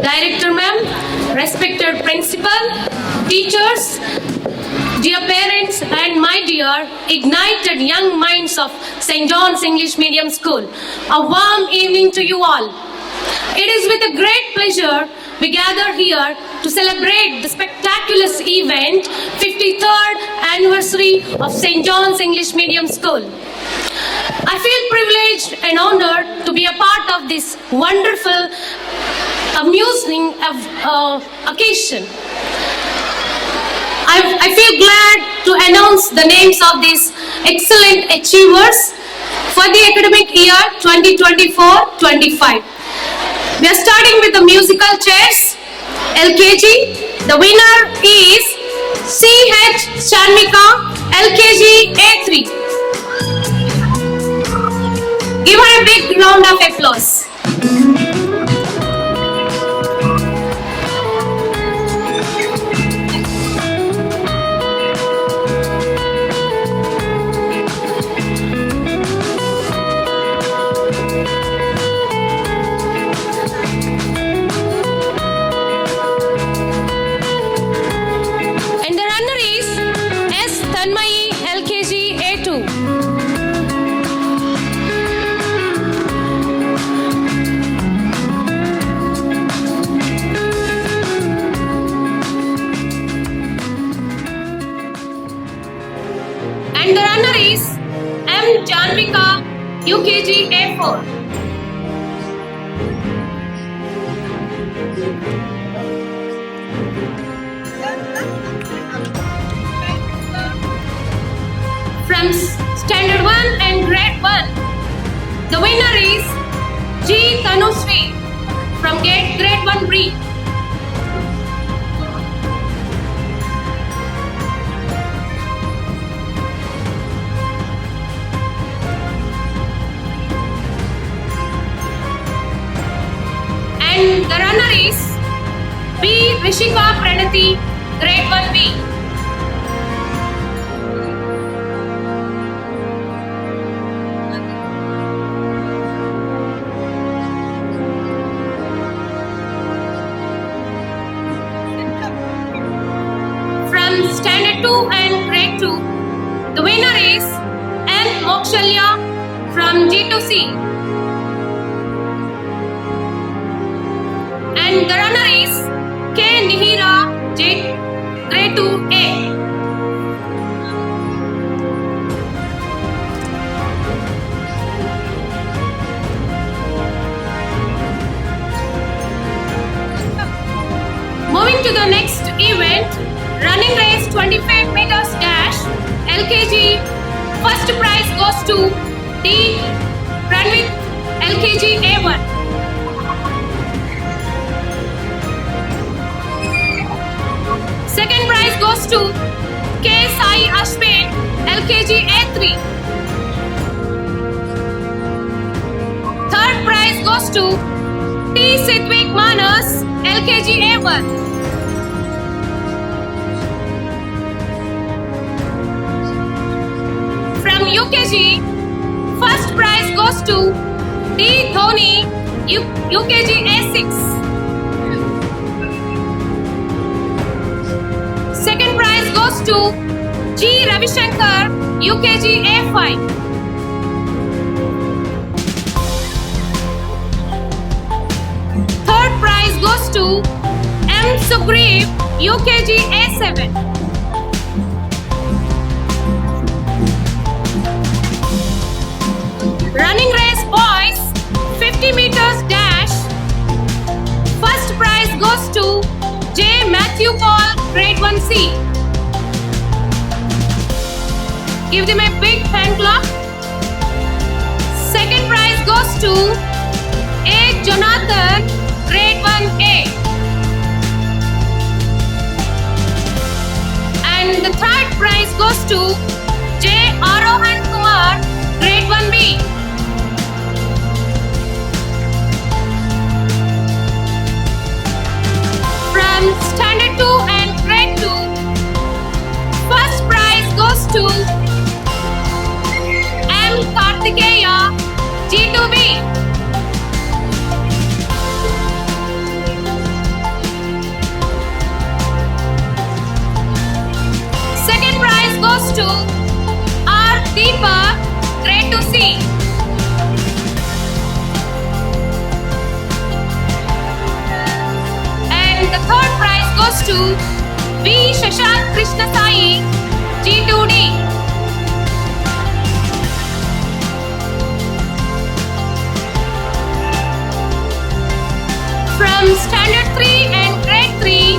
Director ma'am, respected principal, teachers, dear parents and my dear ignited young minds of St. John's English Medium School, a warm evening to you all. It is with a great pleasure we gather here to celebrate the spectacular event, 53rd anniversary of St. John's English Medium School. I feel privileged and honored to be a part of this wonderful, amusing occasion. I feel glad to announce the names of these excellent achievers for the academic year 2024-25. We are starting with the musical chairs, LKG. The winner is CH Sharmika, LKG A3. Give her a big round of applause. And the runner is M. Janvika, UKG A4. From Standard 1 and Grade 1, the winner is G. Tanushree from Grade 1B. And the runner is B. Rishika Pranati, Grade 1B. From Standard 2 and Grade 2, the winner is N. Mokshalya from G2C. And the runner is K. Nihira, Grade 2A. Moving to the next event, running race 25 meters dash, LKG. First prize goes to D. Pranvit, LKG A1. Second prize goes to K. Sai Ashwin, LKG A3. Third prize goes to T. Sitvik Manas, LKG A1. From UKG, first prize goes to D. Dhoni, UKG A6. Second prize goes to G. Ravishankar, UKG A5. Third prize goes to M. Sugriv, UKG A7. Running race boys, 50 meters dash. First prize goes to J. Matthew Paul, Grade 1C. Give them a big hand clap. Second prize goes to A. Jonathan, Grade 1A. And the third prize goes to J. Arohan Kumar, Grade 1B. From Standard 2 and Grade 2, first prize goes to M. Kartikeya, G2B. to R. Deepa, grade 2C. And the third prize goes to V. Shashank Krishna Sai, G2D. From Standard 3 and Grade 3,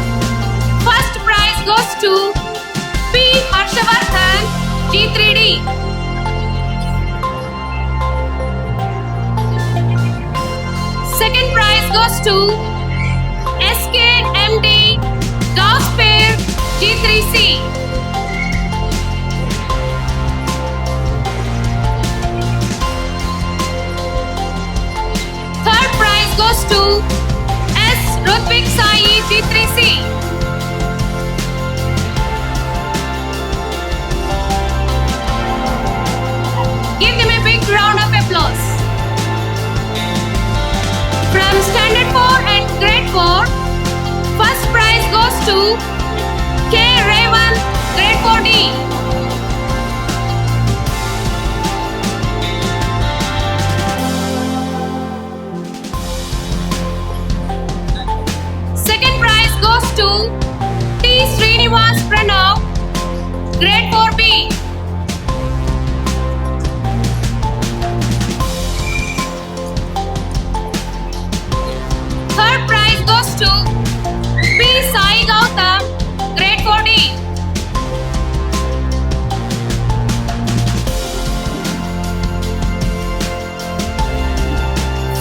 first prize goes to P. Harshavardhan, G3D. Second prize goes to SKMD, Gauss-Pair, G3C. Third prize goes to S. Rutvik Sai, G3C. Give them a big round of applause. From Standard 4 and Grade 4, first prize goes to K. Ravan, Grade 4D. Second prize goes to T. Srinivas Pranav, Grade 4B. Third prize goes to P. Sai Gautam, Grade 4D.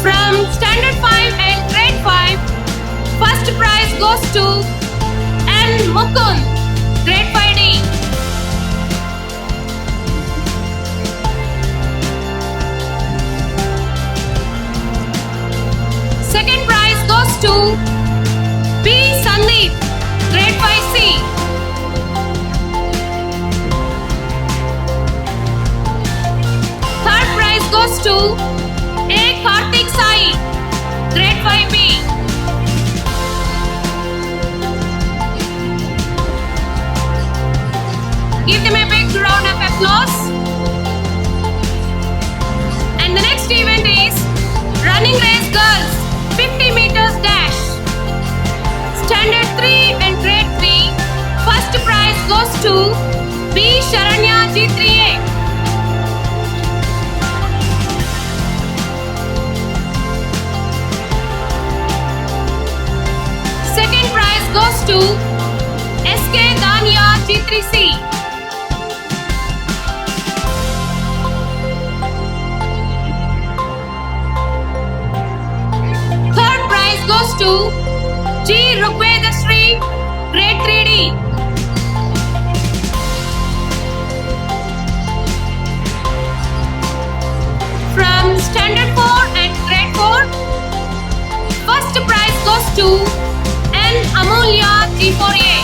From Standard 5 and Grade 5, first prize goes to N. Mukund, Grade 5D. Second prize goes to B. Sandeep, Grade 5C. Third prize goes to A. Karthik Sai, Grade 5B. Give them a big round of applause. And the next event is Running Race Girls 50 meters dash. Standard 3 and Grade 3, first prize goes to B. Sharanya, G3A. Second prize goes to SK Dania, G3C. Third prize goes to G. Rukvedashree, Grade 3D. From Standard 4 and Grade 4, first prize goes to N. Amulya, G4A.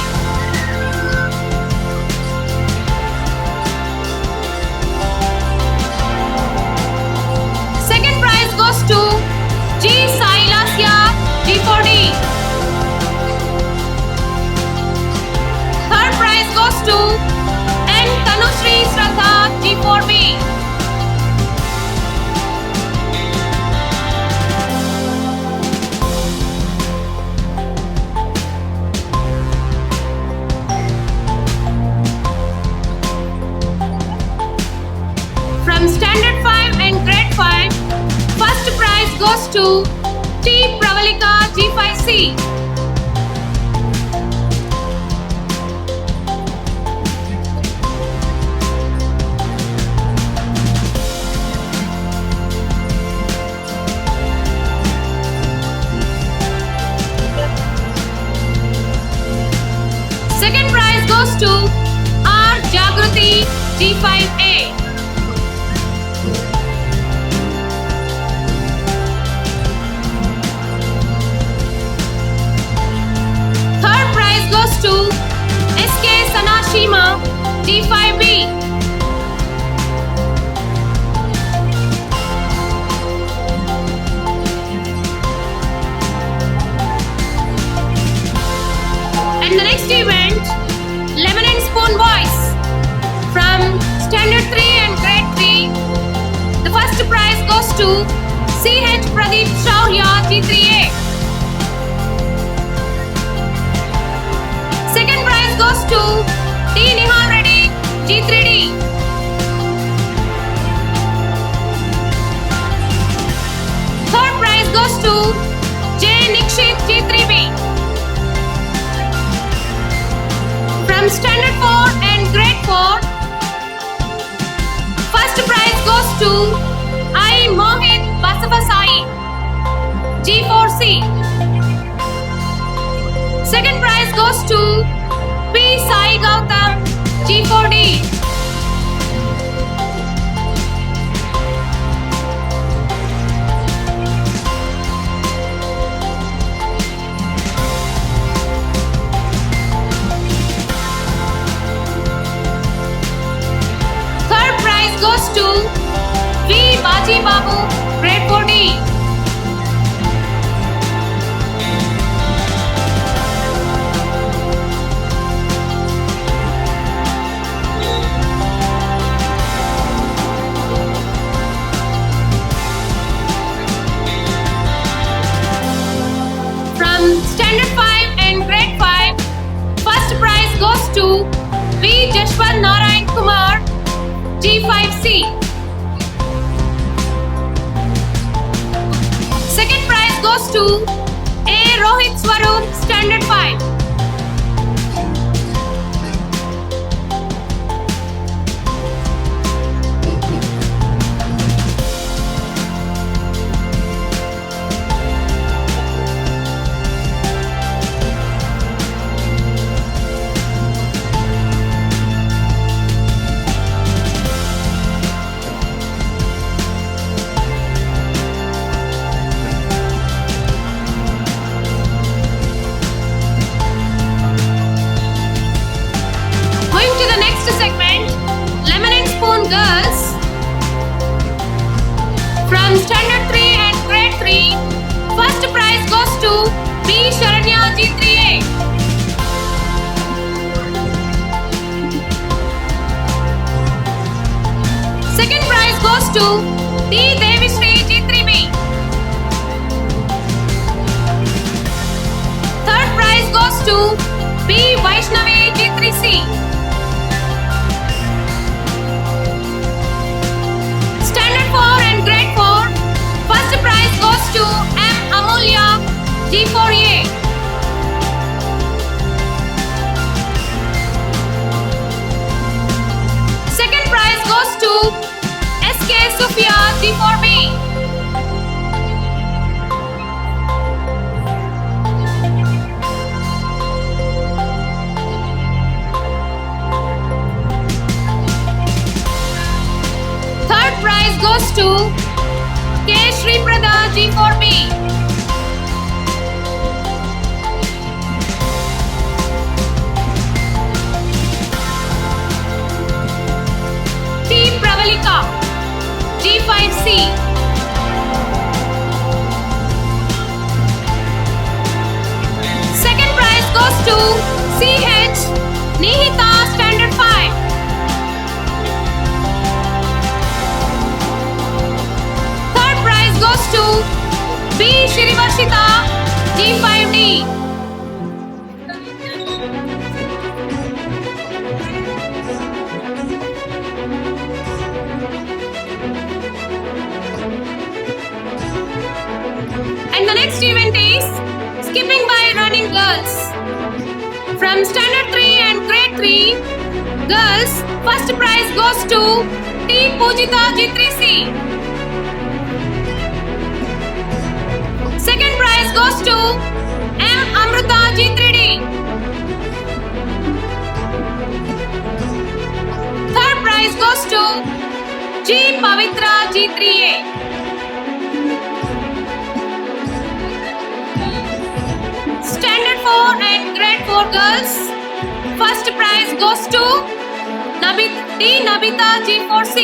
Second prize goes to G. Sailasya, G4D. Third prize goes to N. Tanushree Shraddha, G4B. From Standard 5 and Grade 5, first prize goes to T. Pravalika, G5C. Second prize goes to R. Jagruti, G5A. Third prize goes to SK Sanashima, G5B. And the next event, Lemon and Spoon Boys from Standard 3 and Grade 3. The first prize goes to CH Pradeep Shaurya G3A. Second prize goes to D Nihal Reddy G3D. Third prize goes to J Nikshit G3B. From Standard 4 and Grade 4, first prize goes to I Mohit Basavasai G4C. Second prize goes to P Sai Gautam G4D. Third prize goes to V Baji Babu Grade 4D. From Standard 5 and Grade 5, first prize goes to V Jashwant Narayan Kumar G5C. Second prize goes to A Rohit Swaroop Standard 5. Going to the next segment, Lemon and Spoon Girls. From Standard 3 and Grade 3, first prize goes to B Sharanya G3A. Second prize goes to D Devishri G3B. Third prize goes to B Vaishnavi G3C. Standard 4 and Grade 4, first prize goes to M Amulya G4A. Second prize goes to SK Sufia G4B. Third prize goes to K Shri Prada G4B. T Pravalika G5C. Second prize goes to CH Nihita Standard 5. Third prize goes to B Shrivarshita G5D. And the next event is Skipping by Running Girls. From Standard 3 and Grade 3, girls, first prize goes to T Pujita G3C. Second prize goes to M Amrita G3D. Third prize goes to G Pavitra G3A. Standard 4 and Grade 4 girls, first prize goes to D Nabita G4C.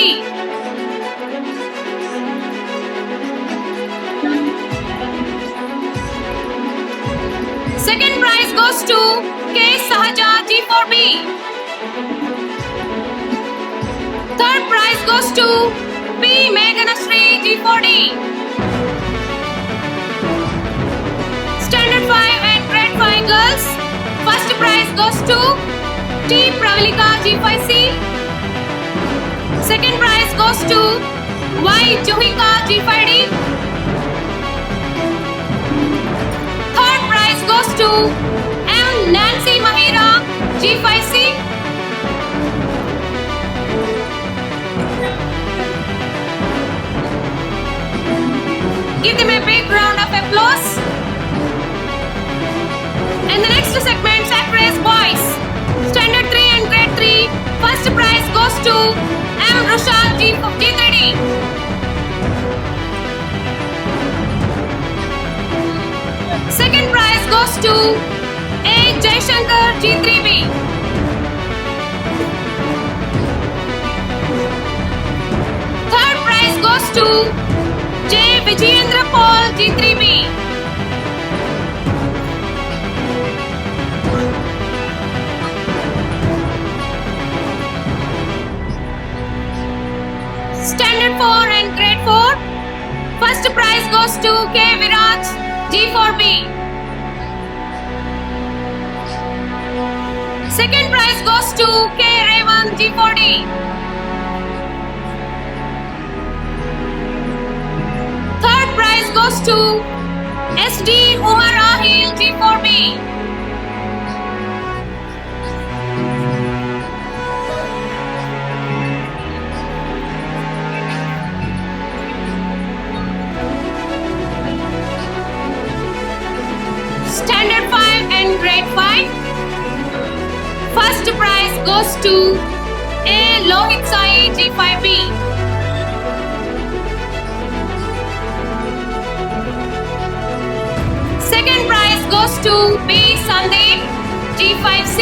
Second prize goes to K Sahaja G4B. Third prize goes to P. Meghanashree G4D. Standard 5 and Grade 5 girls. First prize goes to T. Pravalika G5C. Second prize goes to Y. Juhika G5D. Third prize goes to M. Nancy Mahira G5C. Give them a big round of applause. And the next segment, sack race boys. Standard 3 and Grade 3. First prize goes to M. Rushal G3D. Second prize goes to A. Jaishankar G3B. Third prize goes to J. Vijayendra Paul G3B. Standard 4 and Grade 4. First prize goes to K. Viraj G4B. Second prize goes to K. Revan G4D. Third prize goes to SD Umar Ahil G4B. Standard 5 and Grade 5. First prize goes to A. Lohit Sai G5B. Second prize goes to B. Sandeep G5C.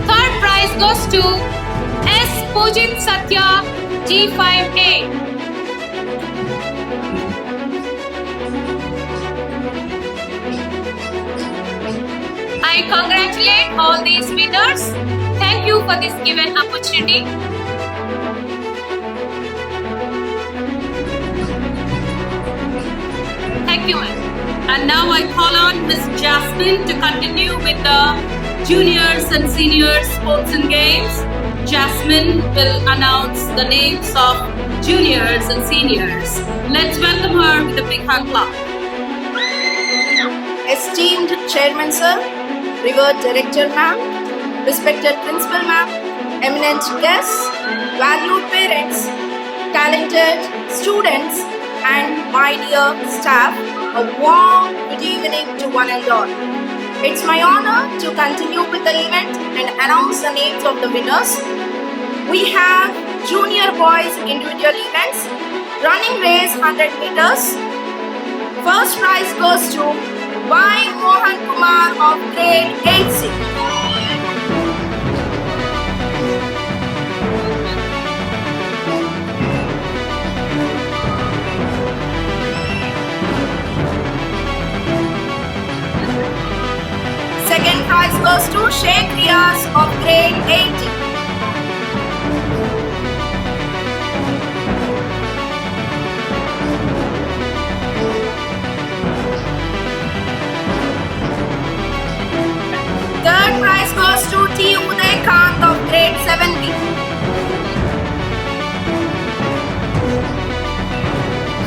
Third prize goes to S. Pujit Satya G5A. I congratulate all these winners. Thank you for this given opportunity. Thank you, ma'am. And now I call on Miss Jasmine to continue with the juniors and seniors sports and games. Jasmine will announce the names of juniors and seniors. Let's welcome her with a big hand clap. Esteemed Chairman Sir, revered Director Ma'am, respected Principal Ma'am, eminent guests, valued parents, talented students, and my dear staff, a warm good evening to one and all. It's my honor to continue with the event and announce the names of the winners. We have junior boys individual events, running race 100 meters. First prize goes to Y. Mohan Kumar of Grade 8C. Second prize goes to Sheikh Riaz of Grade 80. Third prize goes to T. Uday Kant of Grade 7B.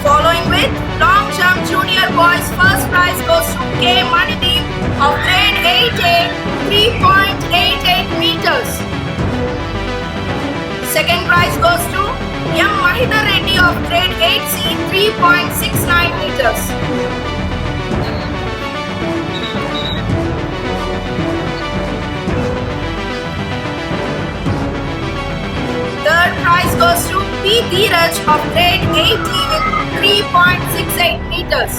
Following with long jump junior boys, first prize goes to K. Manideep of Grade 8A, 3.88 meters. Second prize goes to M. Mahidhar Reddy of Grade 8C, 3.69 meters. Third prize goes to P. Dheeraj of Grade 80 with 3.68 meters.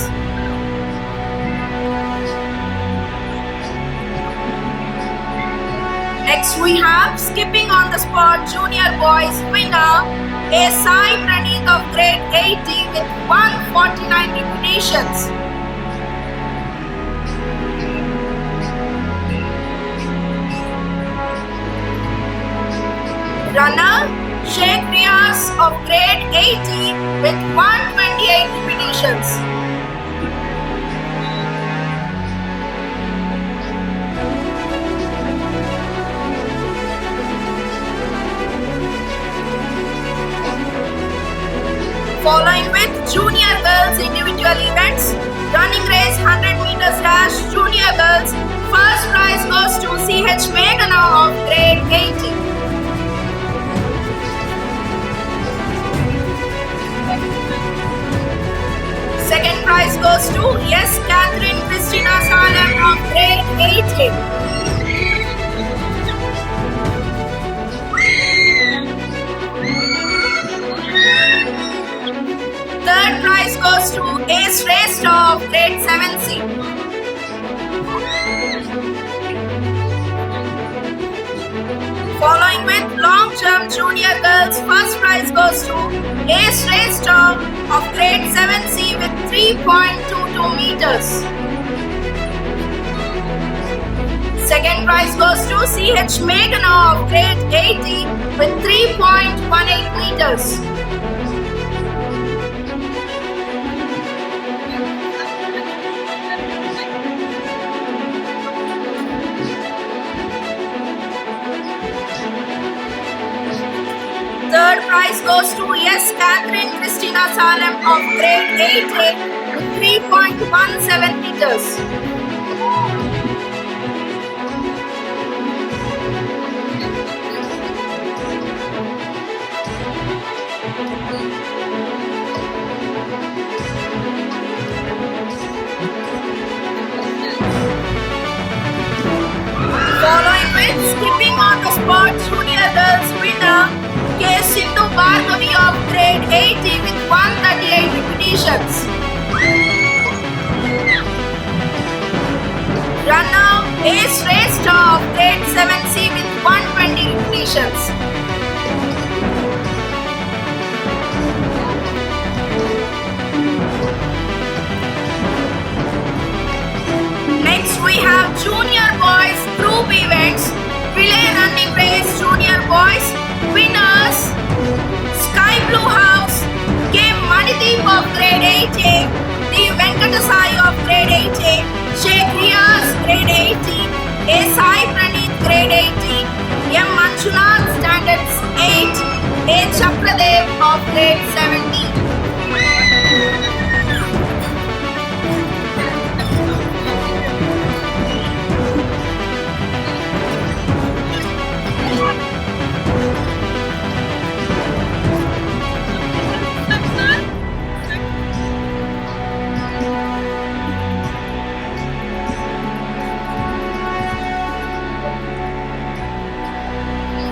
Next we have skipping on the spot junior boys winner A. Sai Praneeth of Grade 80 with 149 reputations. Runner Sheikh Riaz of grade 80 with 128 repetitions. Following with junior girls individual events, running race 100 meters dash junior girls. First prize goes to CH Meghana of grade 80. Second prize goes to S. Catherine Christina Salem of grade 80. Third prize goes to Ace Race of grade 7C. Following with long jump junior girls, first prize goes to Ace Race of grade 7C with 3.22 meters. Second prize goes to CH Meghana of grade 80 with 3.18 meters. Third prize goes to S. Catherine Christina Salem of grade 80 with 3.17 meters. Following with skipping on the spot junior girls winner K. Sindhu Bhargavi of grade 80 with 138 repetitions. Runner Ace Race of grade 7C with 120 repetitions. Next we have junior boys group events, relay running race junior boys. Winners Sky Blue House, K. Manideep of grade 80, D. Venkatasai of grade 80, Sheikh Riaz grade 80, A. Sai Praneeth grade 80, M. Manjunath standards 8, A. Chakradev of grade 70.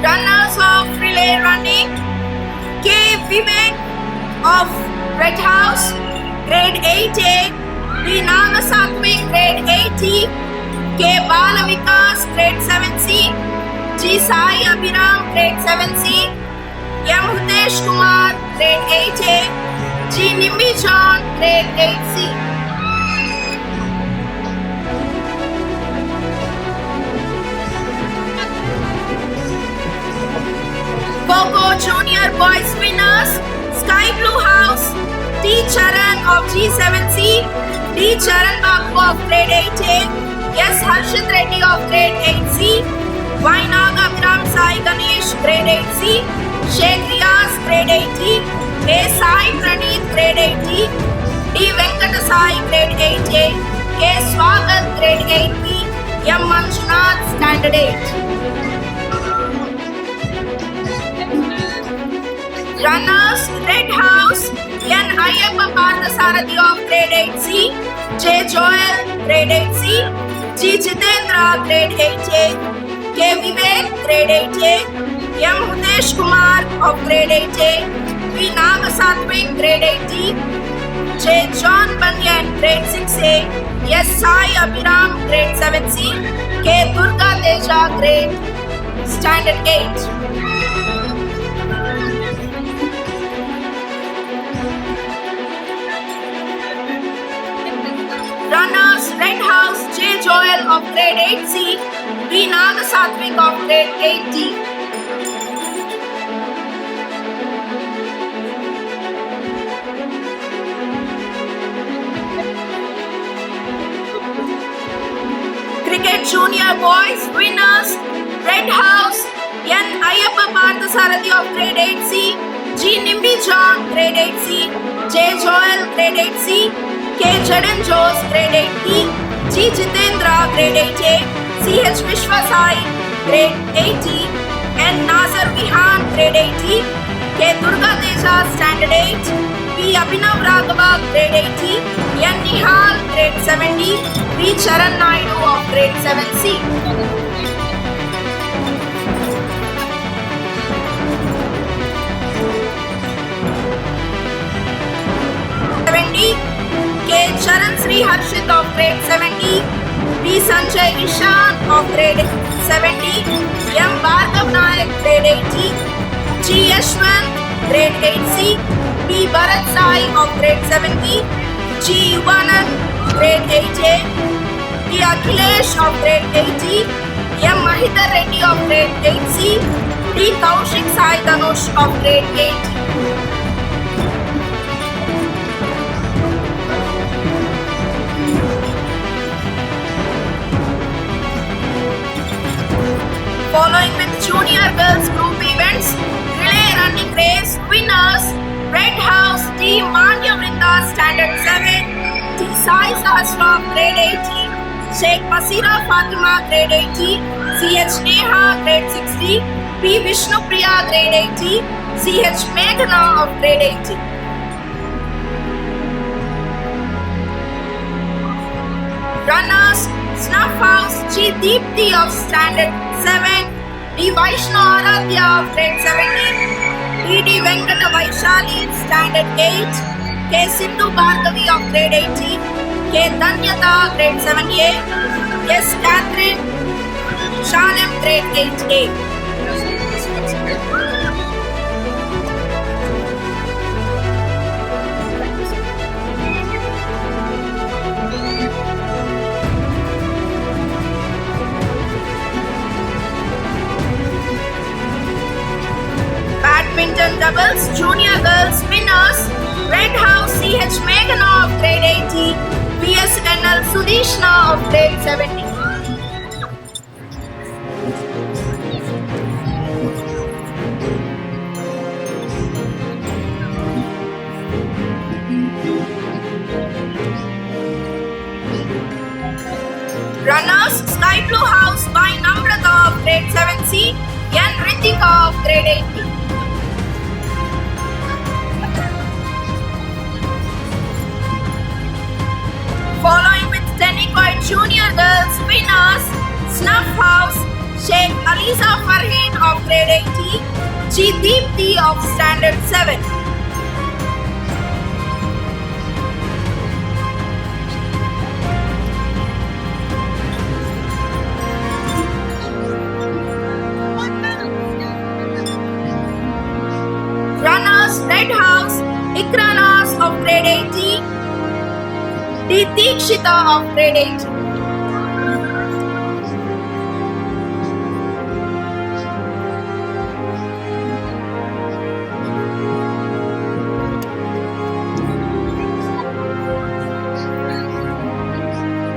Runners of relay running K. Vivek of Red House grade 80, B. Nagasatwik grade 80, K. Balavikas grade 7C, G. Sai Abhiram grade 7C, M. Hutesh Kumar grade 80, G. Nimbi John grade 8C. Coco Junior Boys winners Sky Blue House, T. Charan of G7C, D. Charan Babu of grade 80, S. Harshit Reddy of grade 8C, Y. Nagabhiram Sai Ganesh grade 8C, Sheikh Riaz grade 80, A. Sai Praneeth grade 80, D. Venkatasai grade 80, K. Swagat grade 8B, M. Manjunath standard 8. Runners Red House, N. Ayyappa Parthasarathi of grade 8C, J. Joel grade 8C, G. Jitendra grade 8A, K. Vivek grade 8A, M. Hutesh Kumar of grade 8A, V. Nagasatwik grade 80, J. John Banyan grade 6A, S. Sai Abhiram grade 7C, K. Durga Teja grade standard 8. Runners Red House, J. Joel of grade 8C, B. Nagasatwik of grade 8D. and junior boys winners: Red House, N. Ayyappa Parthasarathi of grade 8C, G. Nimbi John, grade 8C, J. Joel, grade 8C, K. Jadan Jose, grade 8E, G. Jitendra, grade 8A, C. H. Vishwasai, grade 8E, N. Nazar Vihan, grade 8E, K. Durga Teja, standard 8, P. Abhinav Raghava, grade 8E, N. Nihal, grade 7D, B. Charan Naidu of grade 7C. K. Charan Sri Harshit of grade 7D, B. Sanjay Ishan of grade 7D, M. Bhargav Nayak, grade 8E, G. Yashwant, grade 8C, B. Bharat Sai of grade 7B, G. Yuvanand, grade 8A, B. Akhilesh of grade 8E, M. Mahidhar Reddy of grade 8C, D. Kaushik Sai Dhanush of grade 8. Following with junior girls group events: relay running race winners: Red House, T. Manya Vrinda, standard 7, T. Sai Sahasra, grade 18, Sheikh Basira Fatima, grade 80, C. H. Neha, grade 60, P. Vishnu Priya, grade 80, C. H. Meghna of grade 80. Runners: Snuff House, G. Deepthi of standard 7, D. Vaishno Aradhya of grade 17, D. D. Venkata Vaishali, standard 8, K. Sindhu Bhargavi of grade 18, K. Danyata, grade 7A, S. Catherine Shalem, grade 8A. Badminton doubles junior girls winners: Red House, C. H. Meghna of grade 80, BSNL Sudishna of grade 70. Runners: Sky Blue House by Namrata of grade 7C, N. Ritika of grade 80. Following with Tenikoy junior girls winners: Snuff House, Sheikh Aliza Farheen of grade 80, G. Deepthi of standard 7. Runners: Red House, Ikranas of grade 80, D. Deekshita of grade 80.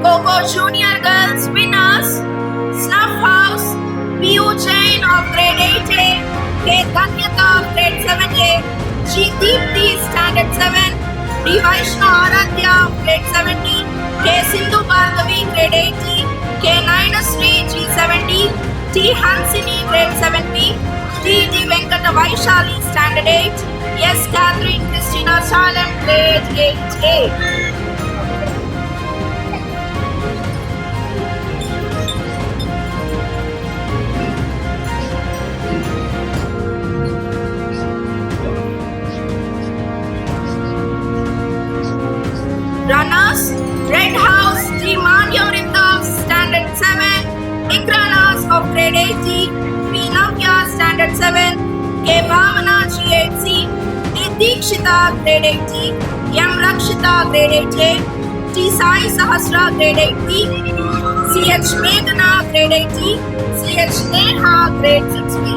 Coco junior girls winners: Snuff House, P.U. Jain of grade 8A, K. Danyata of grade 7A, G. Deepthi, standard 7, D. Vaishno Aradhya of grade 70, K. Sindhu Bhargavi, grade 80, K. Nainasri, G70, T. Hansini, grade 7B, D. D. Venkata Vaishali, standard 8, S. Catherine Christina Salem, grade 8A. Runners: Red House, G. Manya Vrinda of standard 7, Ikranas of grade 80, P. Navya, standard 7, K. Bhavana, G8C, D. Deekshita, grade 80, M. Rakshita, grade 8A, T. Sai Sahasra, grade 80, C. H. Meghna, grade 80, C. H. Neha, grade 6B.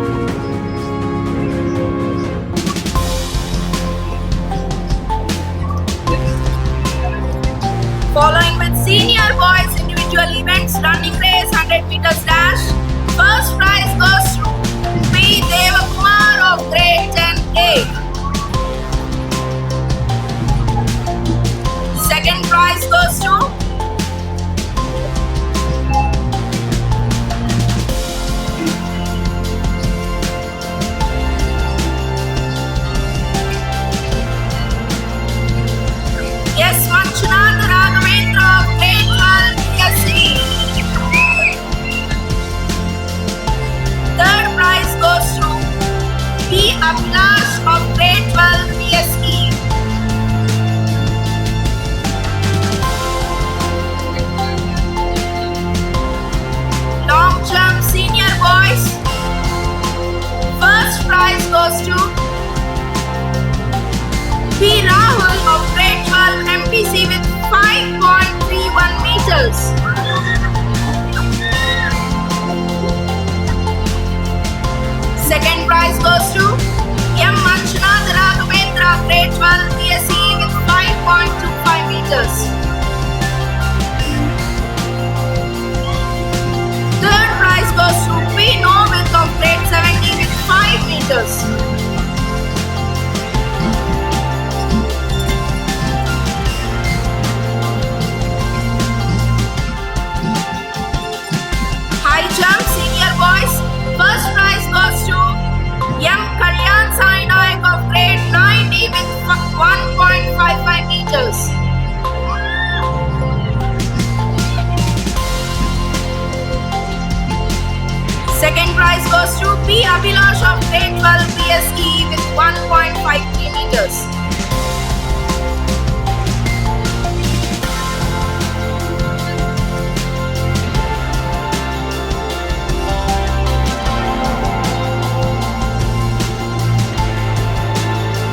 Following with senior boys individual events, running race and 400 meters dash. First prize goes to P. Devakumar of grade 10A. Second prize goes to S. Manchunath Raghavendra of grade 12 BSc. Third prize goes to P. Abhilash of grade 12 BSc. Long jump senior boys. First prize goes to P. Rahul of grade 12 MPC with 5.31 meters. Second prize goes to M. Manchunath Raghavendra grade 12 BSc with 5.25 meters. Third prize goes to P. Novik of grade 70 with 5 meters. High jump senior boys. First prize goes to M. Kalyan Sai Nayak of grade 90 with 1.55 meters. Second prize goes to P. Abhilash of grade 12 BSc with 1.53 meters.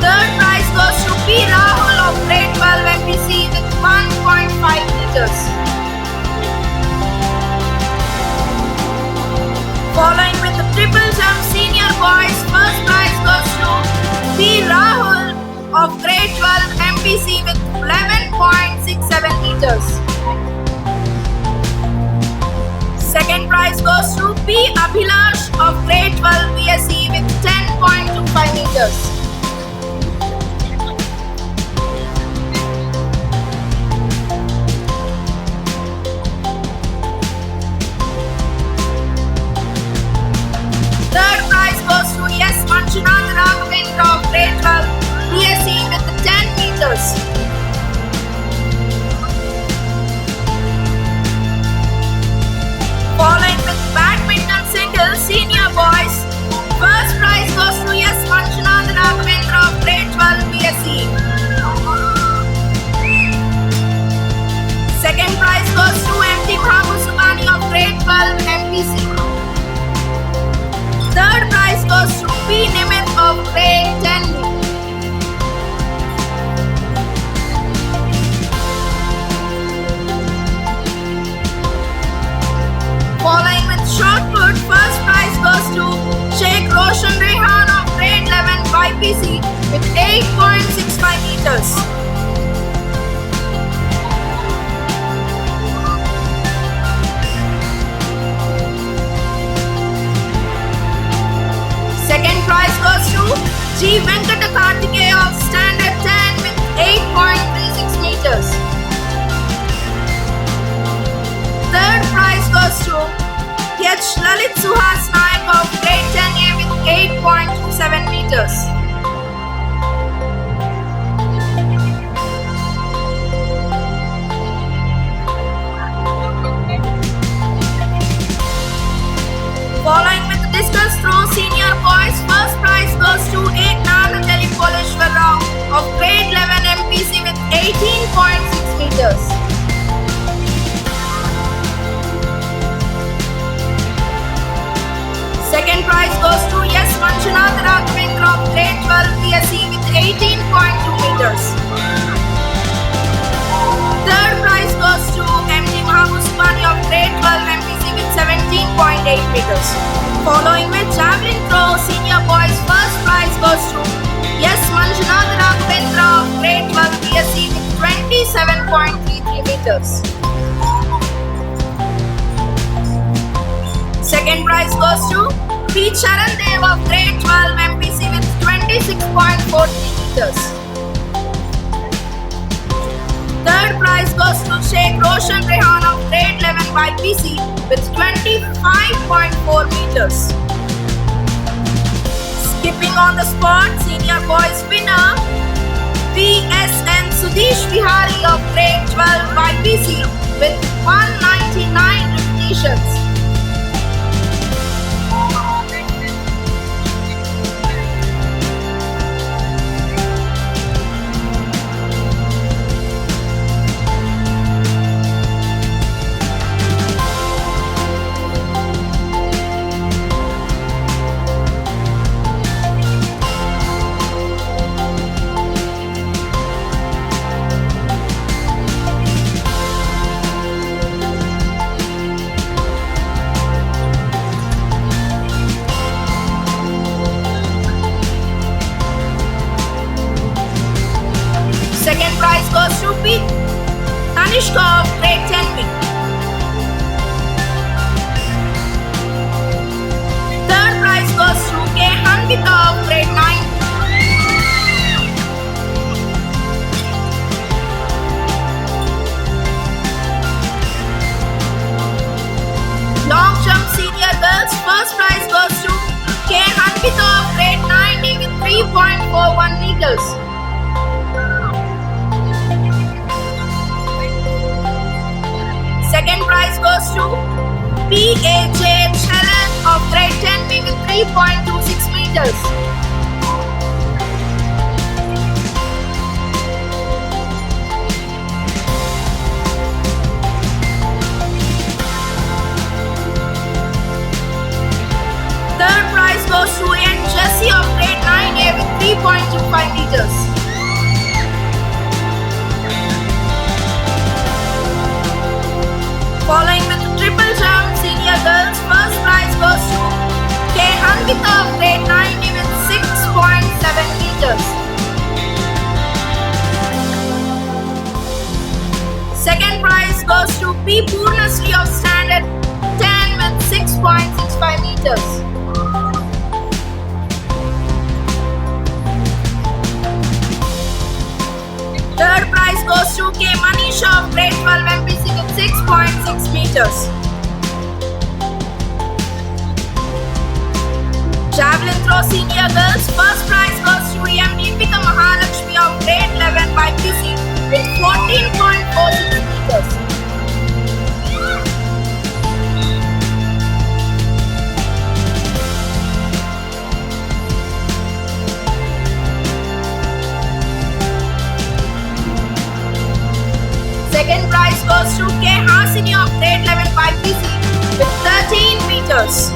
Third prize goes to P. Rahul of grade 12 MPC with 1.5 meters. Following with the triple jump senior boys, first prize goes to P. Rahul of grade 12 MPC with 11.67 meters. Second prize goes to P. Abhilash of grade 12 BSc with 10.25 meters. Third prize goes to S. Manchunath Raghavendra of grade 12 BSc with 10 meters. Following with badminton singles senior boys, first prize goes to S. Manchunath Raghavendra of grade 12 BSc. Second prize goes to M.T. Babu Subani of grade 12 MPC. Third prize goes to P. Nimit of grade 10. Following with shot put, first prize goes to Sheikh Roshan Rehan of grade 11 YPC with 8.65 meters. Second prize goes to G. Venkata Karthikeya of standard 10 with 8.36 meters. Third prize goes to H. Lalit Suhas Nayak of grade 10A with 8.27 meters. Following with discus throw senior boys, first prize goes to Eknath Polishwar Rao of grade 11 MPC with 18.6 meters. Second prize goes to S. Manchunath Raghavendra of grade 12 BSc with 18.2 meters. Third prize goes to M.D. Mahabus Subani of grade 12 MPC with 17.8 meters. Following with javelin throw senior boys, first prize goes to S. Manchunath Raghavendra of grade 12 BSc with 27.33 meters. Second prize goes to P. Charan Dev of grade 12 MPC with 26.43 meters. Third prize goes to Sheikh Roshan Rehan of grade 11 YPC with 25.4 meters. Skipping on the spot, senior boys winner PSN Sudesh Vihari of grade 12 YPC with 199 repetitions. Second prize goes to P. Tanishka of grade 10B. Third prize goes to K. Hanvita of grade 9. Long jump senior girls, first prize goes to K. Hanvita of grade 9D with 3.41 meters. Second prize goes to PAJ Chelan of grade 10B with 3.26 meters. Third prize goes to N. Jessie of grade 9A with 3.25 meters. Following with triple jump senior girls, first prize goes to K. Hanvita of grade 9D with 6.7 meters. Second prize goes to P. Purnasri of standard 10 with 6.65 meters. Third prize goes to K. Manisha of grade 12 MPC with 6.6 meters. Javelin throw senior girls, first prize goes to M. Deepika Mahalakshmi of grade 11 YPC with 14.46 meters. Second prize goes to K. Hasini of grade 11 YPC with 13 meters.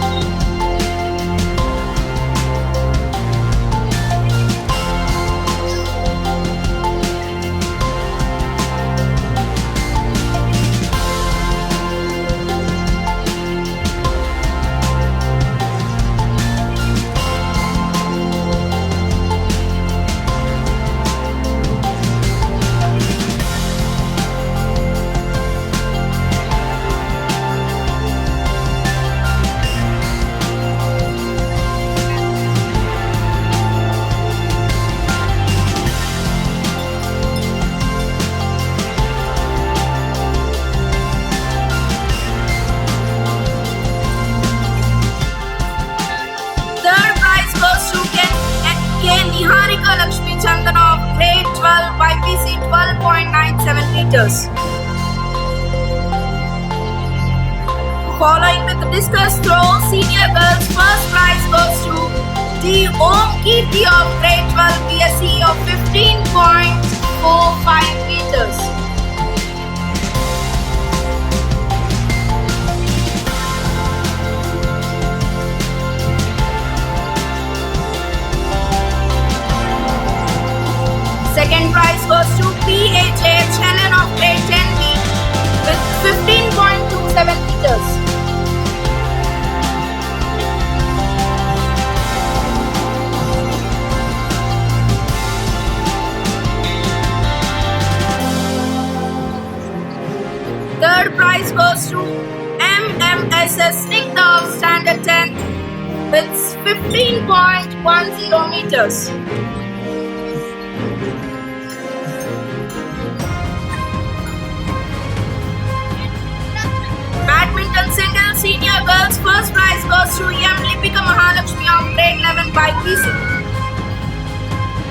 Niharika Lakshmi Chandana of grade 12 YPC 12.97 meters. Following with the discus throw, senior girls first prize goes to D. Om Kirti of grade 12 BSc of 15.45 meters. Second prize goes to PAJ Helen of grade 10B with 15.27 meters. Third prize goes to MMSS Snigdha of standard with 15.10 meters. Badminton single senior girls first prize goes to M. Lipika Mahalakshmi of grade 11 by PC.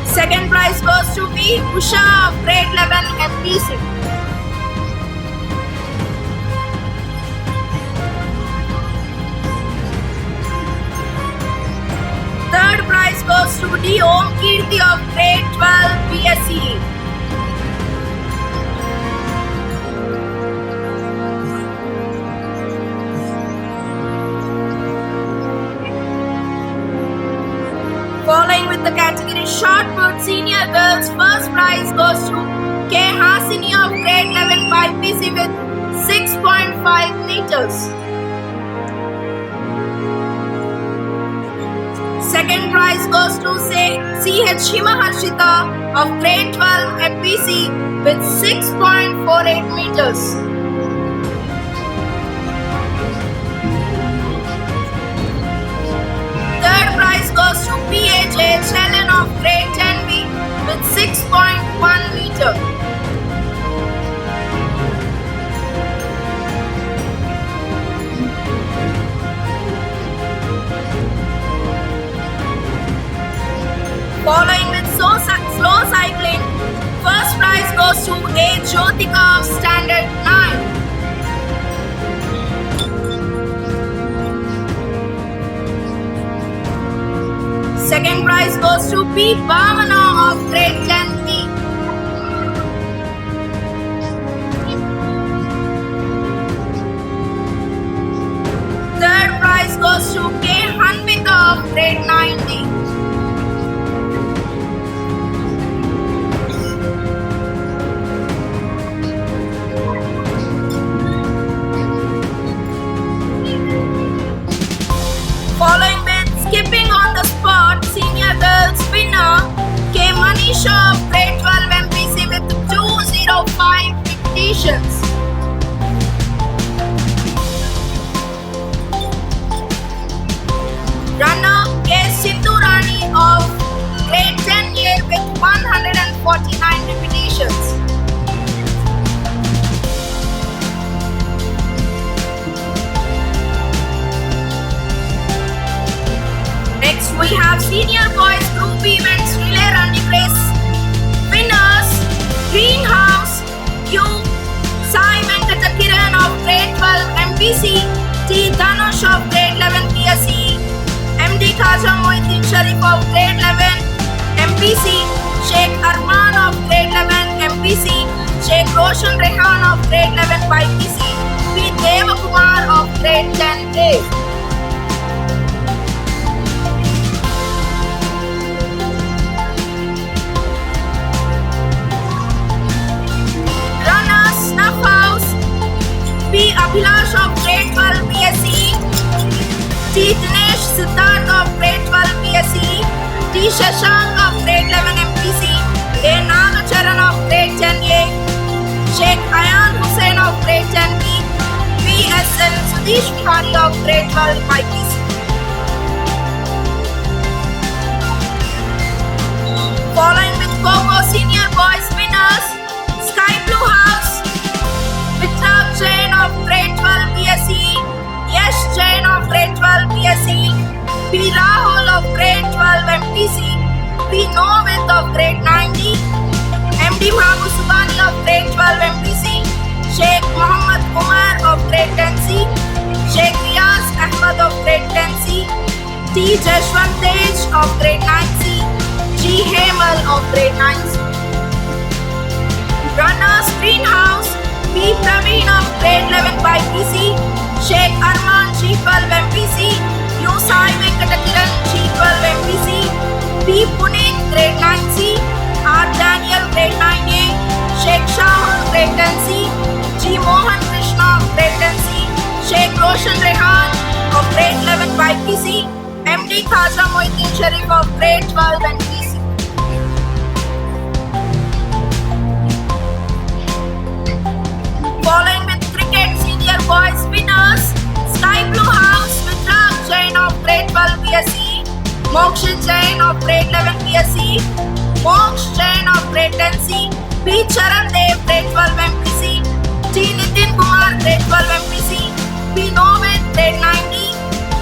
Second prize goes to V. Usha of grade 11 MPC. Third prize goes to D. Om Kirti of grade 12 BSc. Following with the category shot put senior girls, first prize goes to K. Hasini of grade 11 by PC with 6.5 meters. Second prize goes to C.H. Himaharshita of grade 12 MPC with 6.48 meters. Third prize goes to P.H.A. Chellen of grade 10B with 6.1 meter. Following with slow cycling, first prize goes to A. Jyotika of standard 9. Second prize goes to P. Bhavana of grade 10B. Third prize goes to K. Hanvika of grade 9D. Following with skipping on the spot, senior girls winner K. Manisha of grade 12 MPC with 205 dictations. Runner K. Sindhurani of grade 10A with 149 repetitions. Next we have senior boys group events relay running race. Winners Greenhouse Q. Sai Venkatakiran of grade 12 MPC, T. Dhanush of grade 11 PSC, MD Khaja Moinuddin Sharif of grade 11 MPC, Sheikh Arman of grade 11 MPC, Sheikh Roshan Rehan of grade 11 YPC, P. Devakumar of grade 10A. Runners Snuff House P. Abhilash of grade 12 BSc, T. Dinesh Siddharth of grade 12 BSc, T. Shashank of grade 11 MPC, A. Nagacharan of grade 10A, Sheikh Ayan Hussain of grade 10B, PSN Sudesh Bihari of grade 12 YPC. Following with Coco Senior Boys winners, Sky Blue House, Vitraj Jain of grade 12 BSc, Yash Jain of grade 12 BSc, P. Rahul of grade 12 MPC, P. Novit of grade 9D, MD Mahabu Subani of grade 12 MPC, Sheikh Muhammad Umar of grade 10C, Sheikh Riyaz Ahmad of grade 10C, T. Jashwant Tej of grade 9C, G. Hemal of grade 9C. Runners Greenhouse P. Praveen of grade 11 by PC, Sheikh Arman G12 MPC, U. Sai Venkatakiran G12 MPC, P. Puneet grade 9C, R. Daniel grade 9A, Sheikh Shahul grade 10C, G. Mohan Krishna of grade 10C, Sheikh Roshan Rehan of grade 11 by PC, MD Khaja Moinuddin Sharif of grade 12 MPC. Following with cricket senior boys winners, Sky Blue House Vitraj Jain of grade 12 Mokshit Jain of grade 11 BSc, Moksh Jain of grade 10C, P. Charan Dev grade 12 MPC, T. Nitin Kumar grade 12 MPC, P. Novid grade 9D,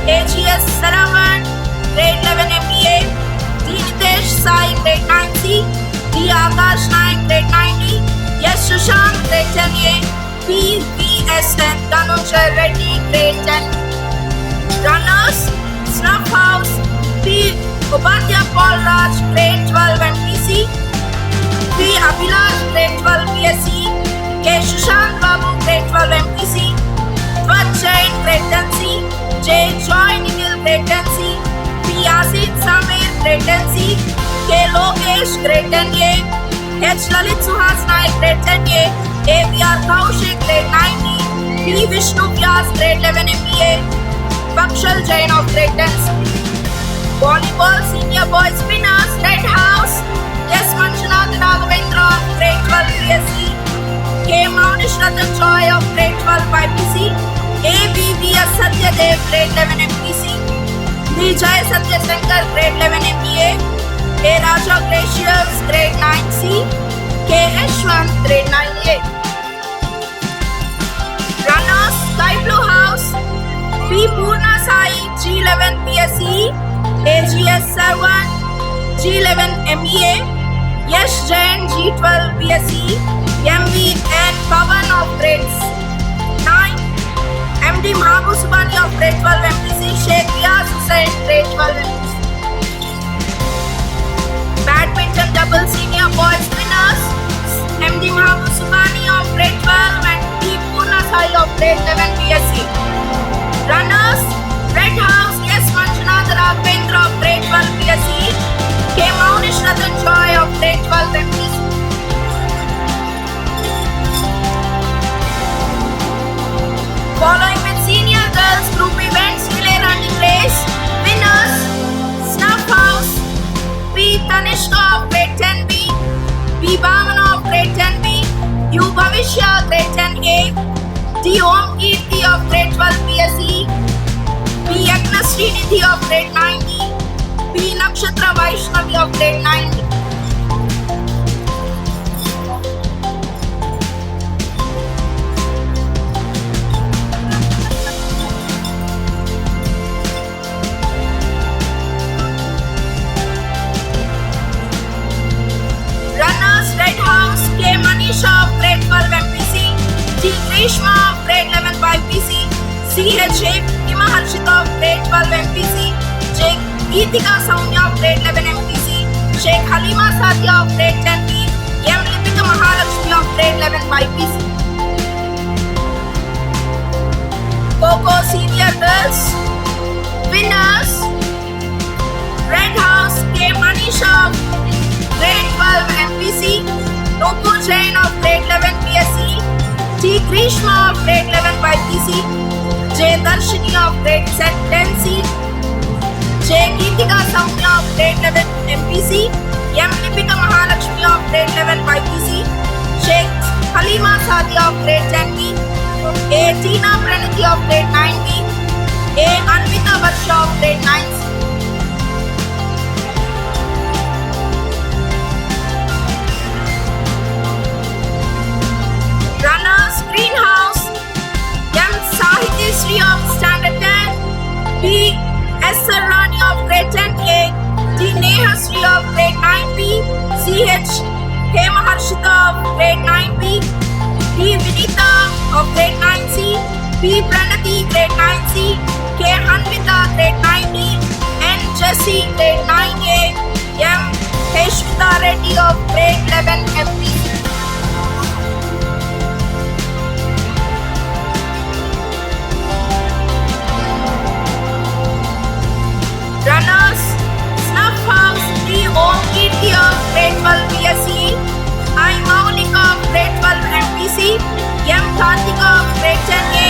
AGS Saravan grade 11 MBA, D. Nitesh Sai grade 9C, D. Akash Naik grade 9D, S. Sushant grade 10A, P. VSN Dhanujay Reddy grade 10. Runners, Snuff House, P. Upadhya Paul Raj grade 12 MPC, P. Abhilash grade 12 BSc, K. Sushant Babu grade 12 MPC, Dwaj Jain grade 10C, J. Joy Nikhil grade 10C, P. Asit Samir grade 10C, K. Lokesh grade 10A, H. Lalit Suhas Naik grade 10A, A. V. R. Kaushik grade 9D, P. Vishnu Vyas grade 11 MBA, Bakshal Jain of grade 10C. Volleyball Senior Boys Spinners Red House, S. Manjunath Raghavendra of grade 12 BSc, K. Maunish Ratan Joy of grade 12 BPC, A. B. V. S. Satyadev grade 11 MPC, D. Jai Satya Shankar grade 11 MBA, A. Raja Gracious grade 9C, K. Ashwant grade 9A. Runners Sky Blue House, P. Purna Sai G11 BSc, AGS Sarwan G11 MEA, Yash Jain G12 BSc, MV and Pavan of grades 9, MD Mahabu Subani of grade 12 MPC, Sheikh Riyaz Hussain grade 12 MPC. Badminton double senior boys winners, MD Mahabu Subani of grade 12 and P. Purna Sai of grade 11 BSc. Runners, Red House, S. Manjunath Raghavendra of grade 12 BSc, K. Maunish Ratan Joy of grade 12 MPC. Following with senior girls group events relay running race, winners, Snuff House, P. Tanishka of grade 10B, P. Bhavana of grade 10B, U. Bhavishya grade 10A, D. Om Kirti of grade 12 BSc, P. Yagna Srinidhi of grade 9D, P. Nakshatra Vaishnavi of grade 9D. Runners Red House, K. Manisha of grade 12 MPC, G. Grishma of grade 11 BPC, CH. Hima Harshita of grade 12 MPC, J. Geetika Soumya of grade 11 MPC, Sheikh Halima Sadia of grade 10B, M. Lipika Mahalakshmi of grade 11 BPC. Coco Senior Girls winners, Red House, K. Manisha of grade 12 MPC, Nupur Jain of grade 11 BSc, T. Grishma of grade 11 BPC, J. Darshini of grade 10C, J. Geetika Soumya of grade 11 MPC, M. Lipika Mahalakshmi of grade 11 BPC, Sheikh Halima Sadia of grade 10B, A. Tina Pranati of grade 9B, A. Anvita Varsha of grade 9C. Runners Greenhouse, M. Sahiti Sri of standard 10, B. S. Sarani of grade 10A, D. Neha Sri of grade 9B, CH. Hema Harshita of grade 9B, D. Vinita of grade 9C, P. Pranati grade 9C, K. Hanvita grade 9D, N. Jessie grade 9A, M. Heshwita Reddy of grade 11 MPC. Runners, Snuff House, D. Om Kirti of grade 12 BSc, I. Maulika of grade 12 MPC, M. Kartika of grade 10A,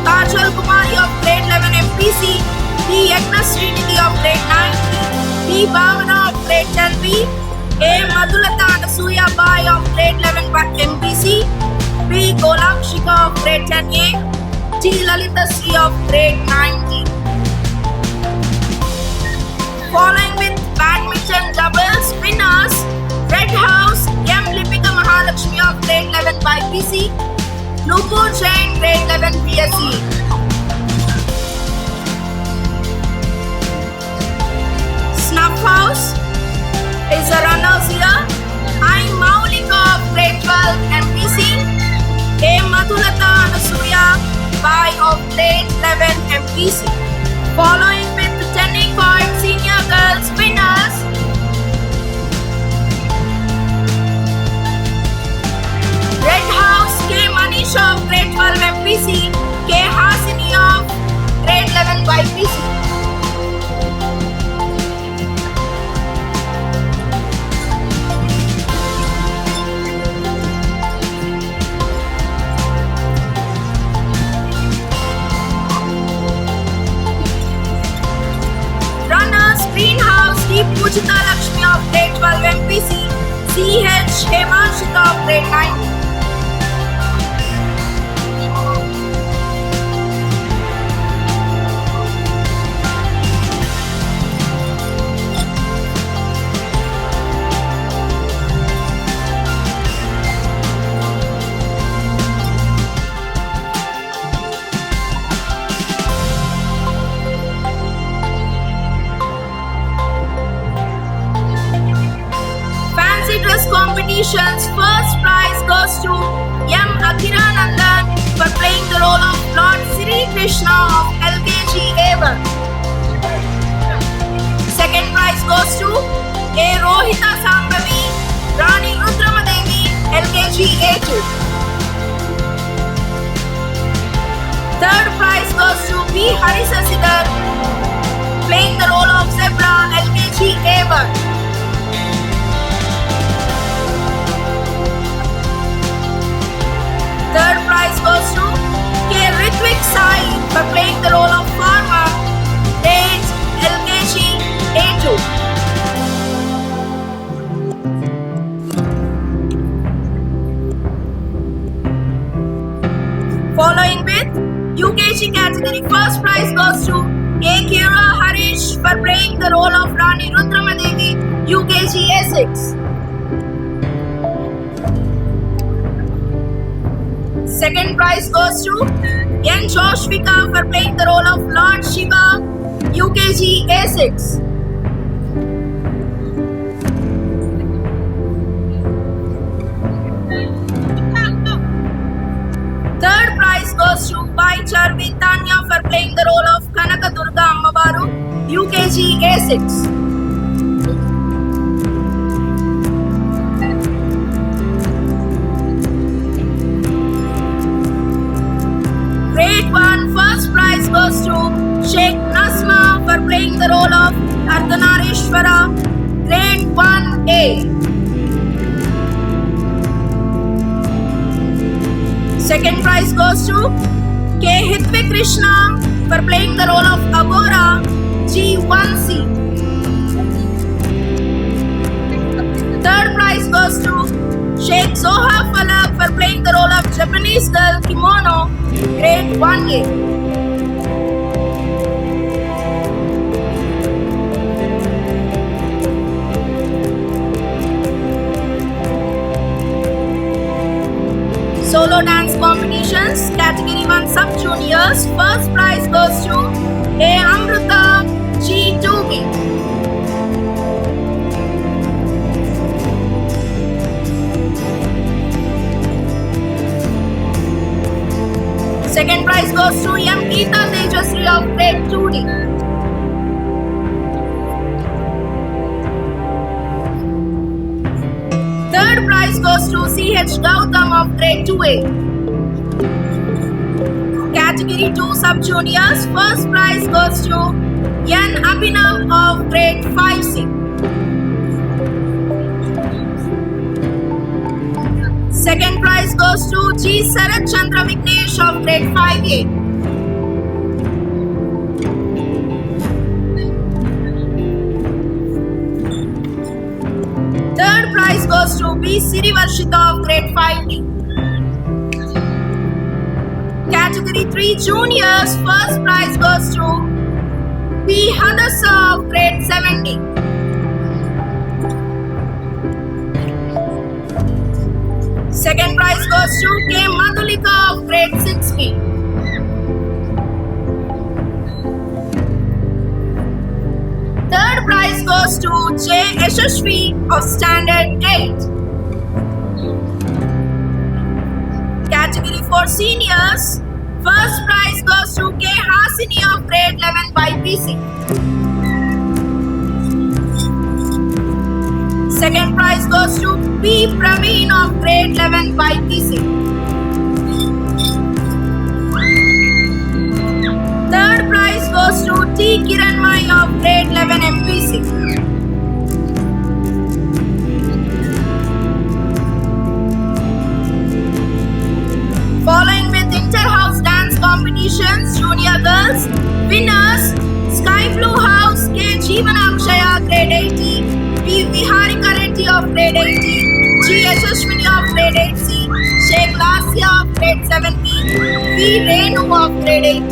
Kajal Kumari of grade 11 MPC, D. Yagna Srinidhi of grade 9, D. Bhavana of grade 10B, A. Madhulata Anasuya Bai of grade 11 MPC, B. Golakshika of grade 10A, T. Lalita Sri of grade 9D. Following with badminton doubles winners, Red House M. Lipika Mahalakshmi of grade 11 by PC, Nupur Jain grade 11 BSc. Snuff House is the runners here. I. Maulika of grade 12 MPC, A. Madhulata Anasuya by of grade 11 MPC. Following with Tennecourt Senior Girls winners, Red House K. Manisha of grade 12 MPC, K. Hasini of grade 11 YPC. Runners Greenhouse D. Pujita Lakshmi of grade 12 MPC, CH Hemanshika of grade 9. Fancy dress competitions first prize goes to M. Akira Nandan for playing the role of Lord Sri Krishna of LKG A1. Second prize goes to A. Rohita Sambhavi, Rani Rudramadevi, LKG A2. Third prize goes to B. Harisasidhar, playing the role of Zebra, LKG A1. Third prize goes to K. Ritwik Sai for playing the role of Farmer, grade LKG A2. Following with UKG category, first prize goes to A. Kira Harish for playing the role of Rani Rudramadevi, UKG A6. Second prize goes to N. Joshvika for playing the role of Lord Shiva, UKG A6. Third prize goes to Bai Charvi Tanya for playing the role of Kanaka Durga Ammabaru, UKG A6. Grade 1 first prize goes to Sheikh Nasma for playing the role of Ardhanarishwara, grade 1A. Second prize goes to K. Hitvik Krishna for playing the role of Agora, G1C. Third prize goes to Sheikh Zoha Falak for playing the role of Japanese girl Kimono, grade 1A. Solo dance competitions, category 1 sub-juniors, first prize goes to A. Amrita, G2B. Second prize goes to M. Geeta Tejasri of grade 2D. Third prize goes to C.H. Gautam of grade 2A. Category 2 sub-juniors, first prize goes to N. Abhinav of grade 5C. Second prize goes to G. Sarat Chandra Vignesh of grade 5A. Third prize goes to B. Sirivarshita of grade 5D. Category 3 juniors, first prize goes to P. Hadassah of grade 7D. Second prize goes to K. Madhulika of grade 6B. Third prize goes to J. Yashashvi of standard 8. Category for seniors, first prize goes to K. Hasini of grade 11 by PC. Second prize goes to P. Praveen of grade 11 by PC. Third prize goes to T. Kiranmai of grade 11 MPC. Following with inter-house dance competitions, junior girls, winners, Sky Blue House, K. Jeevanakshaya grade 80, P. Viharika Reddy of grade 80, G. Yashashwini of grade 8C, Sheikh Lasya of grade 7B, P. Renu of grade 8.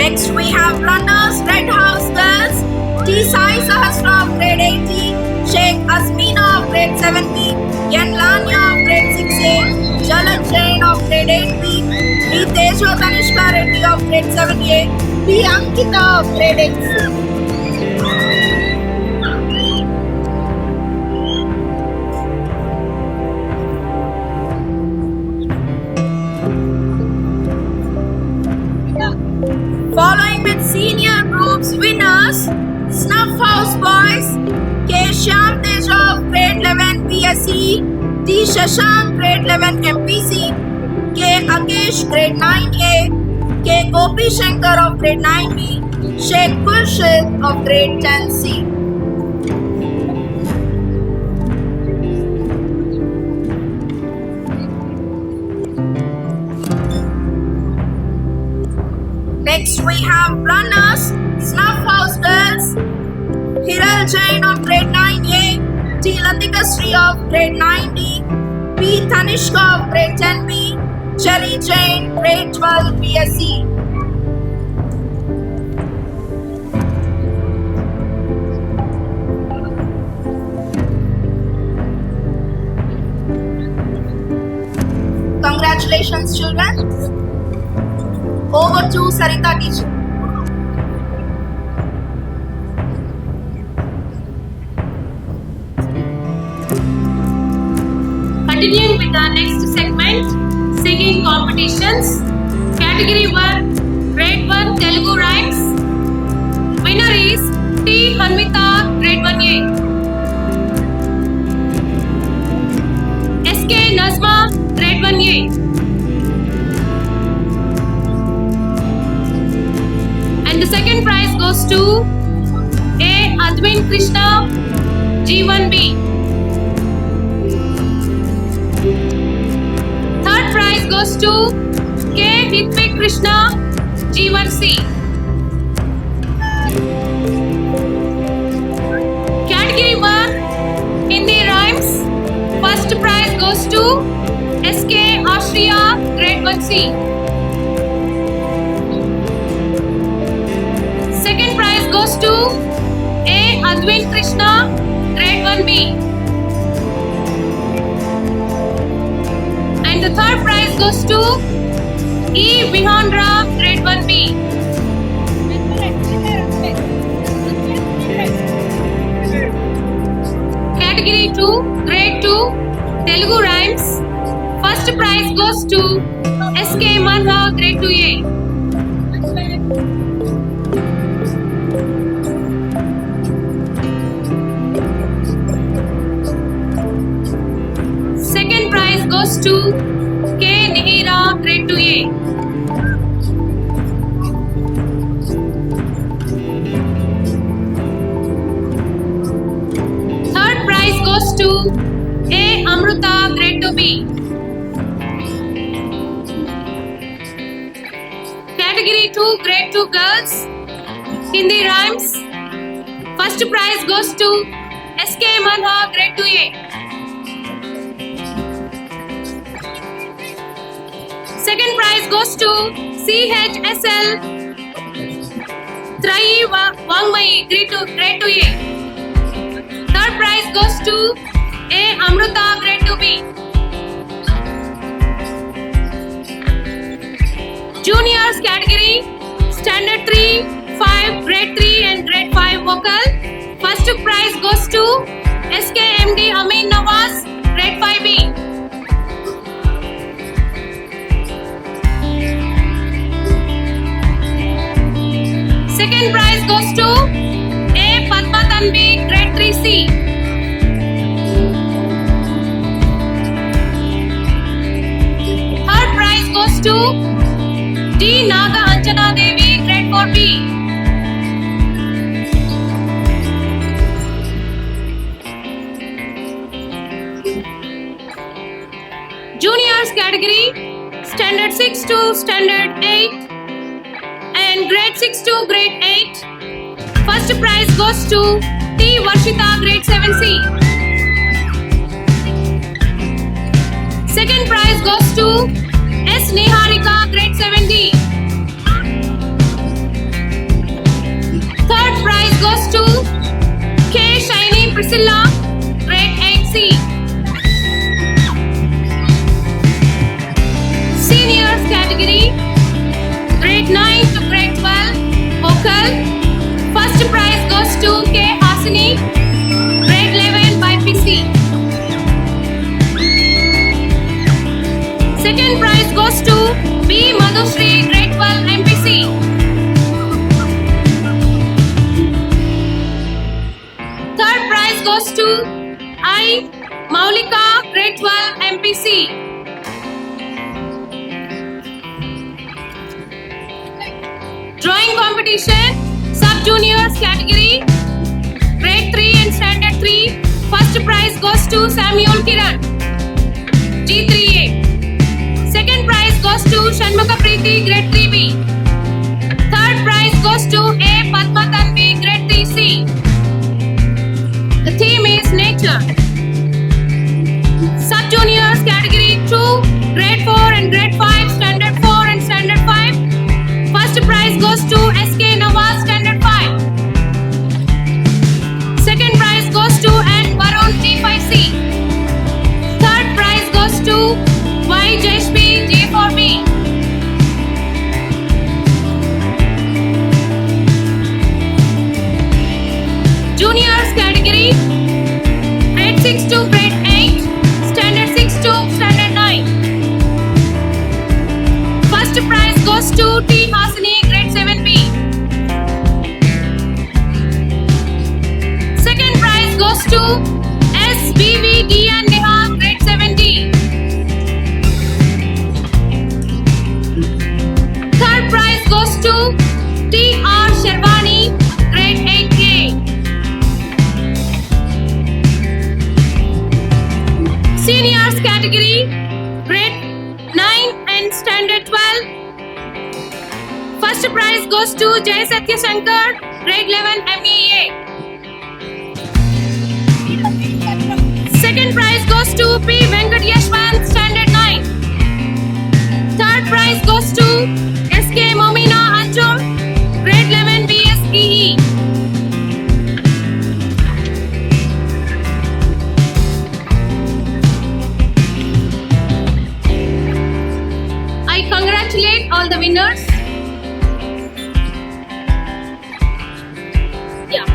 Next we have runners, Red House Girls, T. Sai Sahasra of grade 80, Sheikh Azmeena of grade 7B, Yan Lanya of grade 6A, Jalan Jain of grade 8B, P. Tejo Tanishka Reddy of grade 7A, P. Ankita of grade 8C. Following with senior groups winners, Snuff House Boys, K. Shyam Teja of grade 11 BSc, T. Shashank grade 11 MPC, K. Akesh grade 9A, K. Gopi Shankar of grade 9B, Sheikh Khurshid of grade 10C. Next we have runners, Snuff House Girls, Hiral Jain of grade 9A, T. Latika Sri of grade 9D, P. Tanishka of grade 10B, Cherry Jain grade 12 BSc. Congratulations children. Over to Sarita teacher. Continuing with the next segment, singing competitions. Category 1, grade 1 Telugu rhymes. Winner is T. Hanvita, grade 1A. SK Nazma, grade 1A. And the second prize goes to A. Adwin Krishna, G1B. Third prize goes to K. Hitvik Krishna, G1C. Category 1, Hindi rhymes. First prize goes to SK Ashriya, grade 1C. Second prize goes to A. Adwin Krishna, grade 1B. And the third prize goes to E. Vihandra, grade 1B. Category 2, grade 2, Telugu rhymes. First prize goes to SK Madha, grade 2A. Second prize goes to K. Nihira, grade 2A. Third prize goes to A. Amruta, grade 2B. Category 2, grade 2 girls, Hindi rhymes. First prize goes to SK Manha, grade 2A. Second prize goes to CHSL Trai Wangmai, grade 2A. Third prize goes to A Amruta, grade 2B. Juniors category, standard 3, 5, grade 3 and grade 5 vocal. First prize goes to SKMD Amin Nawaz, grade 5B. Second prize goes to A Padma Tanvi, grade 3C. Third prize goes to D Naga Anjana Devi, grade 4B. Juniors category, standard 6 to standard 8 and grade 6 to grade 8. First prize goes to T Varshita, grade 7C. Second prize goes to S Niharika, grade 7D. Third prize goes to K Shiny Priscilla, grade 8C. Seniors category, grade 9 to grade 12, vocal. First prize goes to K Hasini, grade 11 by PC. Second prize goes to B Madhushri, grade 12 MPC. Third prize goes to I Maulika, grade 12 MPC. Drawing competition, sub-juniors category, grade 3 and standard 3. First prize goes to Samuel Kiran, G3A. Second prize goes to Shanmukha Preeti, grade 3B. Third prize goes to A Padma Tanvi, grade 3C. The theme is nature. Sub-juniors category 2, grade 4 and grade 5, standard 4 and standard 5. First prize goes to SK Nawaz, standard 5. Second prize goes to N Varun, G5C. Third prize goes to Y Jayashpi, G4B. Juniors category, grade 6 to grade 8, standard 6 to standard 9. First prize goes to T Hasini, grade 7B. Second prize goes to SBVD and Neha, grade 7D. Third prize goes to TR Sherwani, grade 8A. Seniors category, grade 9 and standard 12. First prize goes to Jay Satya Shankar, grade 11 MEA. Second prize goes to P Venkat Yashwant, standard 9. Third prize goes to SK Momina Anjum, grade 11 BSEE. I congratulate all the winners. Yeah.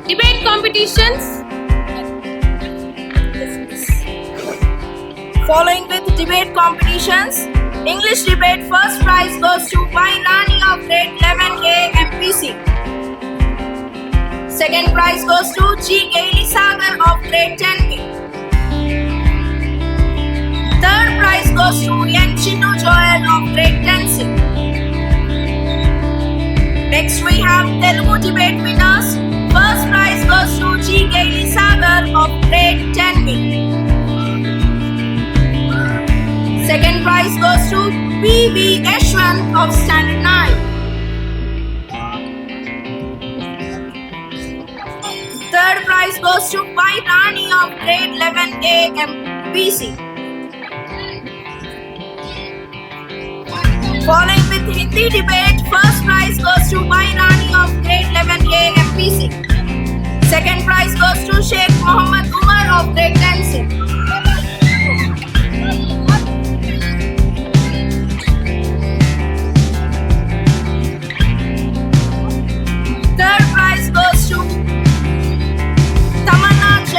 Debate competitions. Following with debate competitions, English debate first prize goes to Y Rani of grade 11A MPC. Second prize goes to G Gaili Sagar of grade 10B. Third prize goes to N Chinnu Joel of grade 10C. Next we have Telugu debate winners. First prize goes to G Gaili Sagar of grade 10B. Second prize goes to PV Yashwant of standard 9. Third prize goes to Y Rani of grade 11A MPC. Following with Hindi debate, first prize goes to Y Rani of grade 11A MPC. Second prize goes to Sheikh Muhammad Umar of grade 10C. Third prize goes to Tamanna J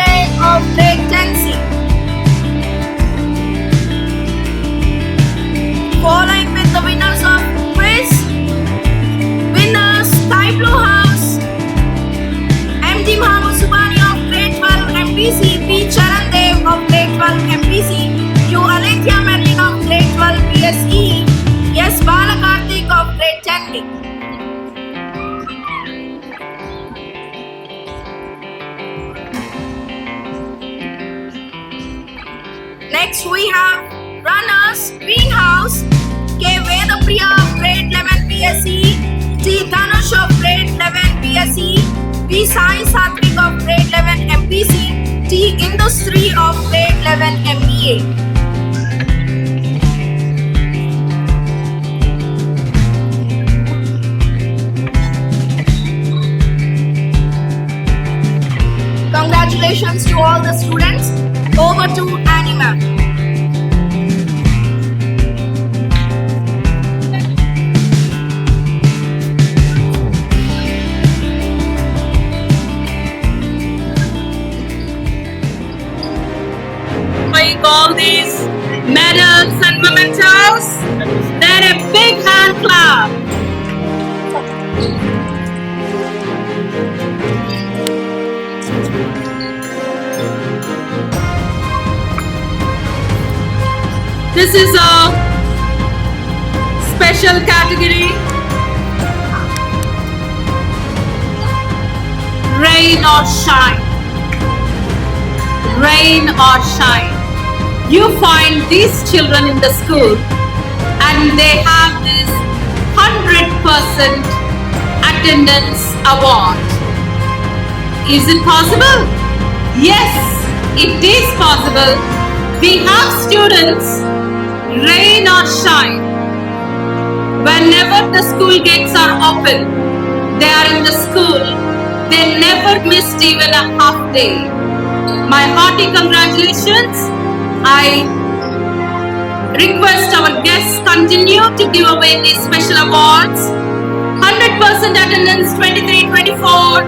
of grade 10C. Following with the winners of quiz, winners Sky Blue House, MD Mohammed Subani of grade 12 MPC, P. Charan Dev of grade 12 MPC, U. Alethia Merlin of grade 12 PSE, S. Balakarthik of grade 10D. Next we have runners Greenhouse, K. Vedapriya of grade 11 PSE, T. Dhanush of grade 11 PSE, P. Sai Satvik of grade 11 MPC, T. Industry of grade 11 MEA. Congratulations to all the students. Over to Anima. All these medals and mementos, then a big hand clap. This is a special category. Rain or shine. Rain or shine. You find these children in the school and they have this 100% attendance award. Is it possible? Yes, it is possible. We have students, rain or shine. Whenever the school gates are open, they are in the school. They never missed even a half day. My hearty congratulations. I request our guests continue to give away these special awards. 100% attendance 23-24.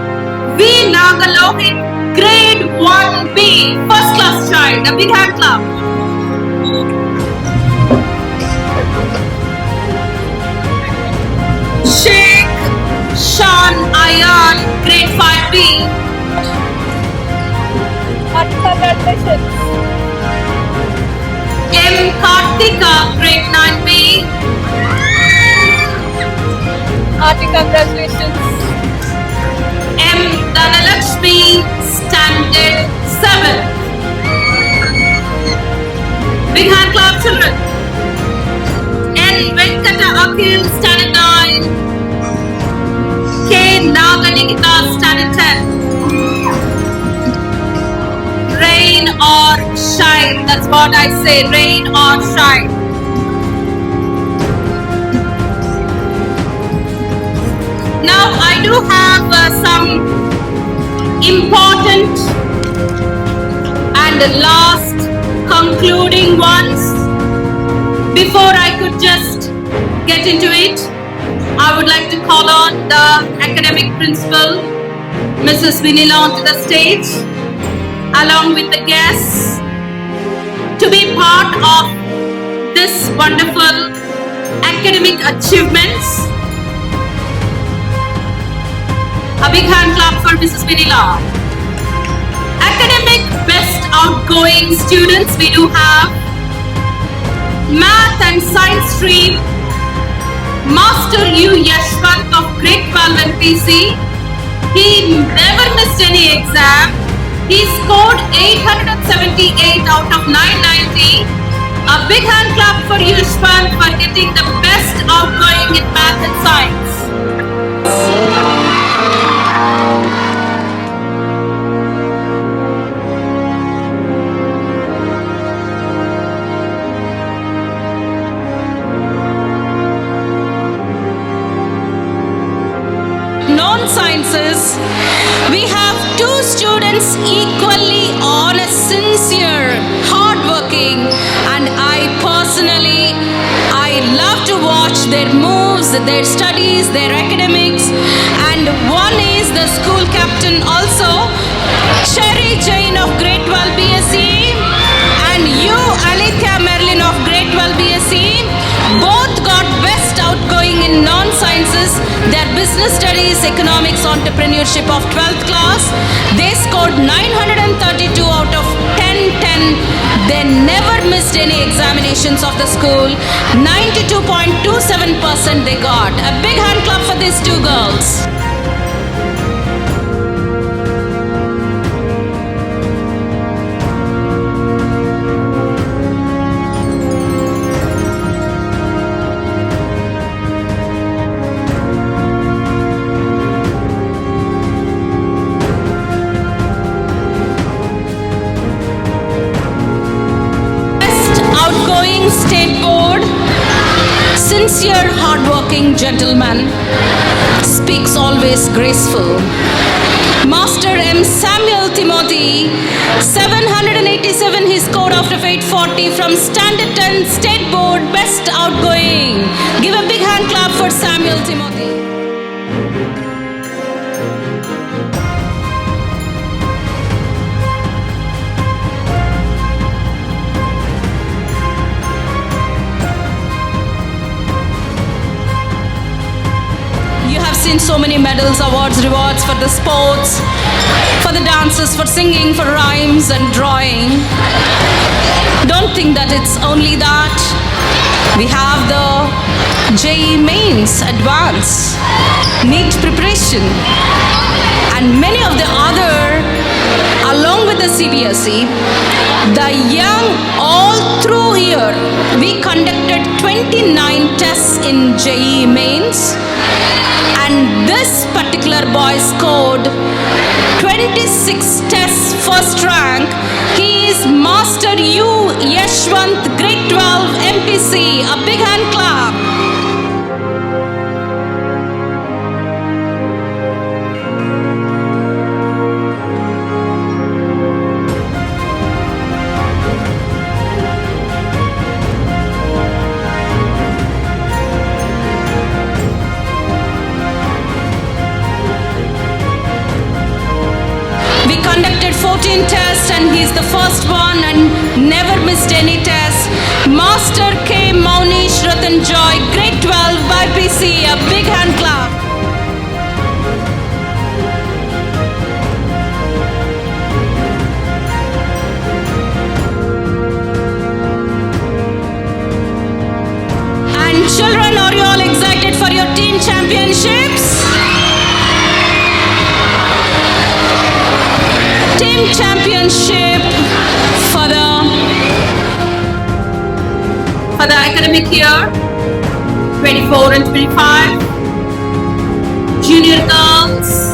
V. Nagalohit, grade 1B, first class child. A big hand clap. Sheikh Shan Ayan, grade 5B. Congratulations. M. Kartika, grade 9B. Hearty congratulations. M. Dhanalakshmi, standard 7. Big hand clap, children. N. Venkata Akhil, standard 9. K. Naganikita, standard 10. Rain or shine, that's what I say, rain or shine. Now I do have some important and last concluding ones. Before I could just get into it, I would like to call on the academic principal, Mrs. Vinila, onto the stage, along with the guests, to be part of this wonderful academic achievements. A big hand clap for Mrs. Vinila. Academic best outgoing students, we do have Math and Science stream, Master U. Yashwant of grade 12 and PC. He never missed any exam. He scored 878 out of 990. A big hand clap for Yashwant for getting the best outgoing in Math and Science. classes. We have two students equally honest, sincere, hardworking, and I love to watch their moves, their studies, their academics, and one is the school captain also, Cherry Jain of Grade 12 BSc, and you, Alithia Merlin of Grade 12 BSc, both got best outgoing in non-sciences, their business studies, economics, entrepreneurship of 12th class. They scored 932 out of 10. They never missed any examinations of the school. 92.27% they got. A big hand clap for these two girls. Outgoing state board, sincere, hardworking gentleman, speaks always graceful. Master M. Samuel Timothy, 787 he scored out of 840 from Standard 10 State Board, best outgoing. Give a big hand clap for Samuel Timothy. You have seen so many medals, awards, rewards for the sports, for the dances, for singing, for rhymes and drawing. Don't think that it's only that. We have the JEE Mains Advance, NEET preparation, and many of the other, along with the CBSE, the young all through year, we conducted 29 tests in JEE Mains. And this particular boy scored 26 tests first rank. He is Master U. Yashwant, Grade 12 MPC. A big hand clap. We conducted 14 tests and he's the first one and never missed any test. Master K. Maunish Ratan Joy, Grade 12 by PC. A big hand clap. And children, are you all excited for your teen championships? Team championship for the academic year 24 and 25. Junior girls,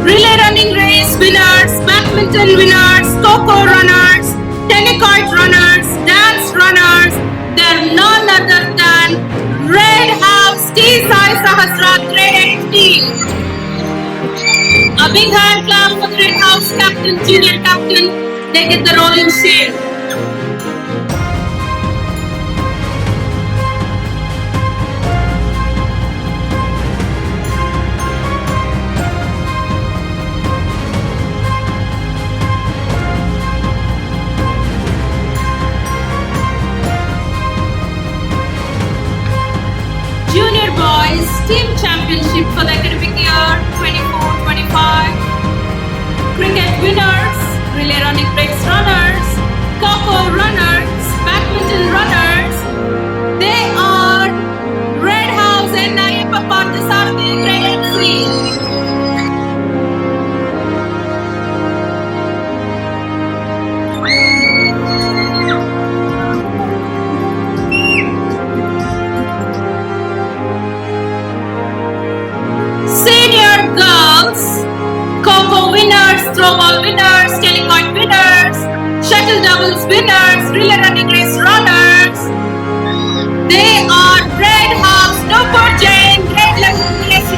relay running race winners, badminton winners, Coco runners, tennis runners, dance runners. They're none other than Red House T. Sai Sahasra, Grade 18. A big hand clap for the Red House captain, junior captain. They get the rolling shield. Junior boys team championship for the academic year 24-25. Cricket winners, relay running race runners, Coco runners, badminton runners. They are Red House NIA Paparthasarthi, Grade 3. Senior girls, Coco winners, throwball winners, telecoin winners, shuttle doubles winners, relay running race runners. They are Red House, Nupur Jain, Grade 11 BSc.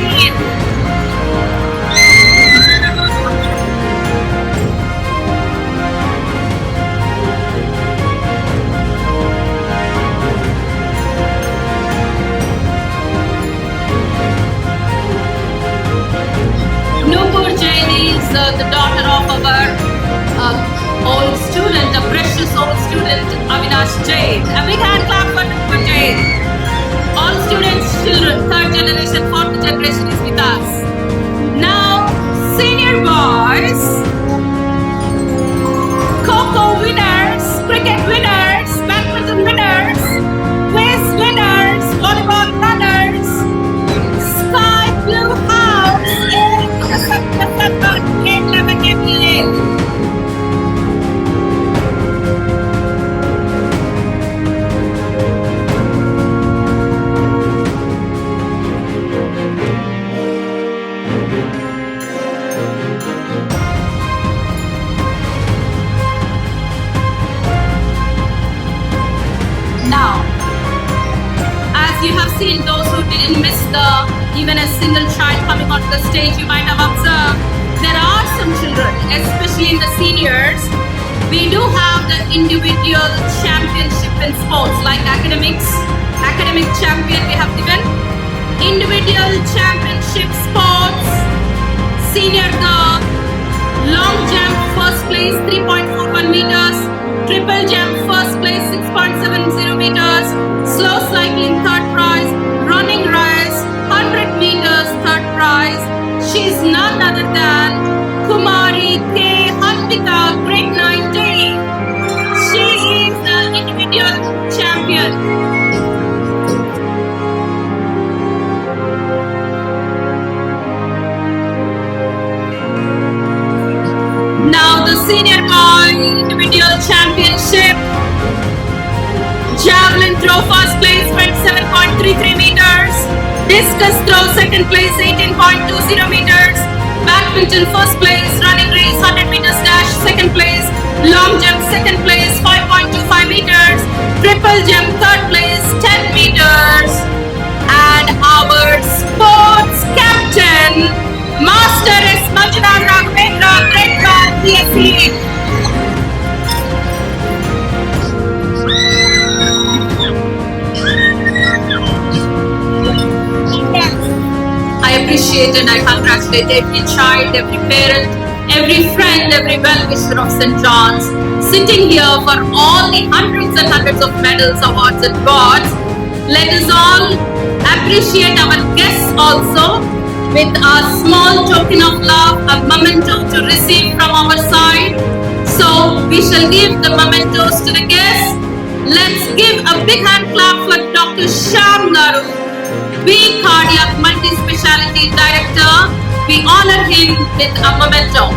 the daughter of our old student, a precious old student, Avinash Jain. A big hand clap for Jain. All students, children, third generation, fourth generation is with us. Now, senior boys, Kho-Kho winners, cricket winners, badminton winners, quiz winners, volleyball runners, sky blue house, Now, as you have seen, those who didn't miss even a single child coming onto the stage, you might have observed there are some children, especially in the seniors. We do have the individual championship in sports like academic champion we have given, individual championship sports, senior the long jump first place 3.41 meters, triple jump first place 6.70 meters, slow cycling third prize, running race 100 meters third prize. She's none other than Kumari K. Hantika, grade 9D. She is the individual champion. Now the senior boy individual championship. Javelin throw first place 27.33 meters. Discus throw second place 18.20 meters. Badminton first place. Running race 100 meters dash second place. Long jump second place 5.25 meters. Triple jump third place 10 meters. And our sports captain Master S. Manjunath Raghavendra, grade 12 PSC. I appreciate and I congratulate every child, every parent, every friend, every well-wisher of St. John's sitting here for all the hundreds and hundreds of medals, awards and awards. Let us all appreciate our guests also with a small token of love, a memento to receive from our side. So we shall give the mementos to the guests. Let's give a big hand clap for Dr. Shyam Garu, B Cardiac Multi-Speciality Director. We honor him with a memento.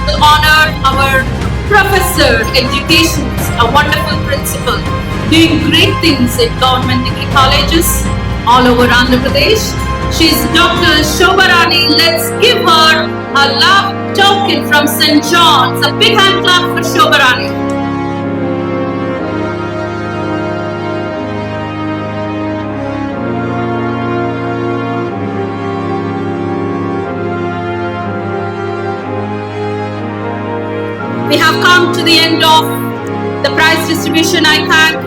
To honor our Professor Education, a wonderful principal, doing great things in government degree colleges all over Andhra Pradesh. She's Dr. Shobharani. Let's give her a love token from St. John's. A big hand clap for Shobharani. We have come to the end of the prize distribution. I thank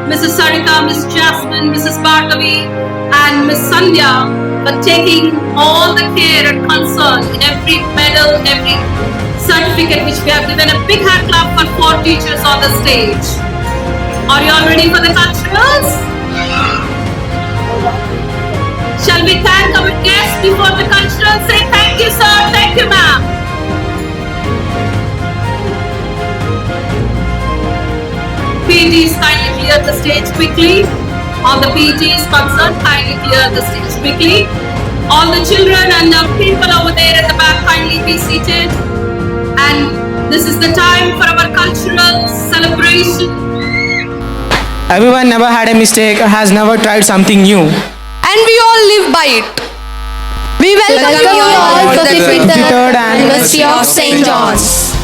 Mrs. Sarika, Ms. Jasmine, Mrs. Bhargavi and Ms. Sandhya for taking all the care and concern in every medal, every certificate which we have given. A big hand clap for 4 teachers on the stage. Are you all ready for the culturals? Shall we thank our guests before the culturals? Say thank you, sir. Thank you, ma'am. PETs kindly clear the stage quickly. All the PETs concerned, kindly clear the stage quickly. All the children and the people over there at the back, kindly be seated. And this is the time for our cultural celebration. Everyone never had a mistake or has never tried something new. And we all live by it. We welcome you all to the 53rd anniversary of St. John's.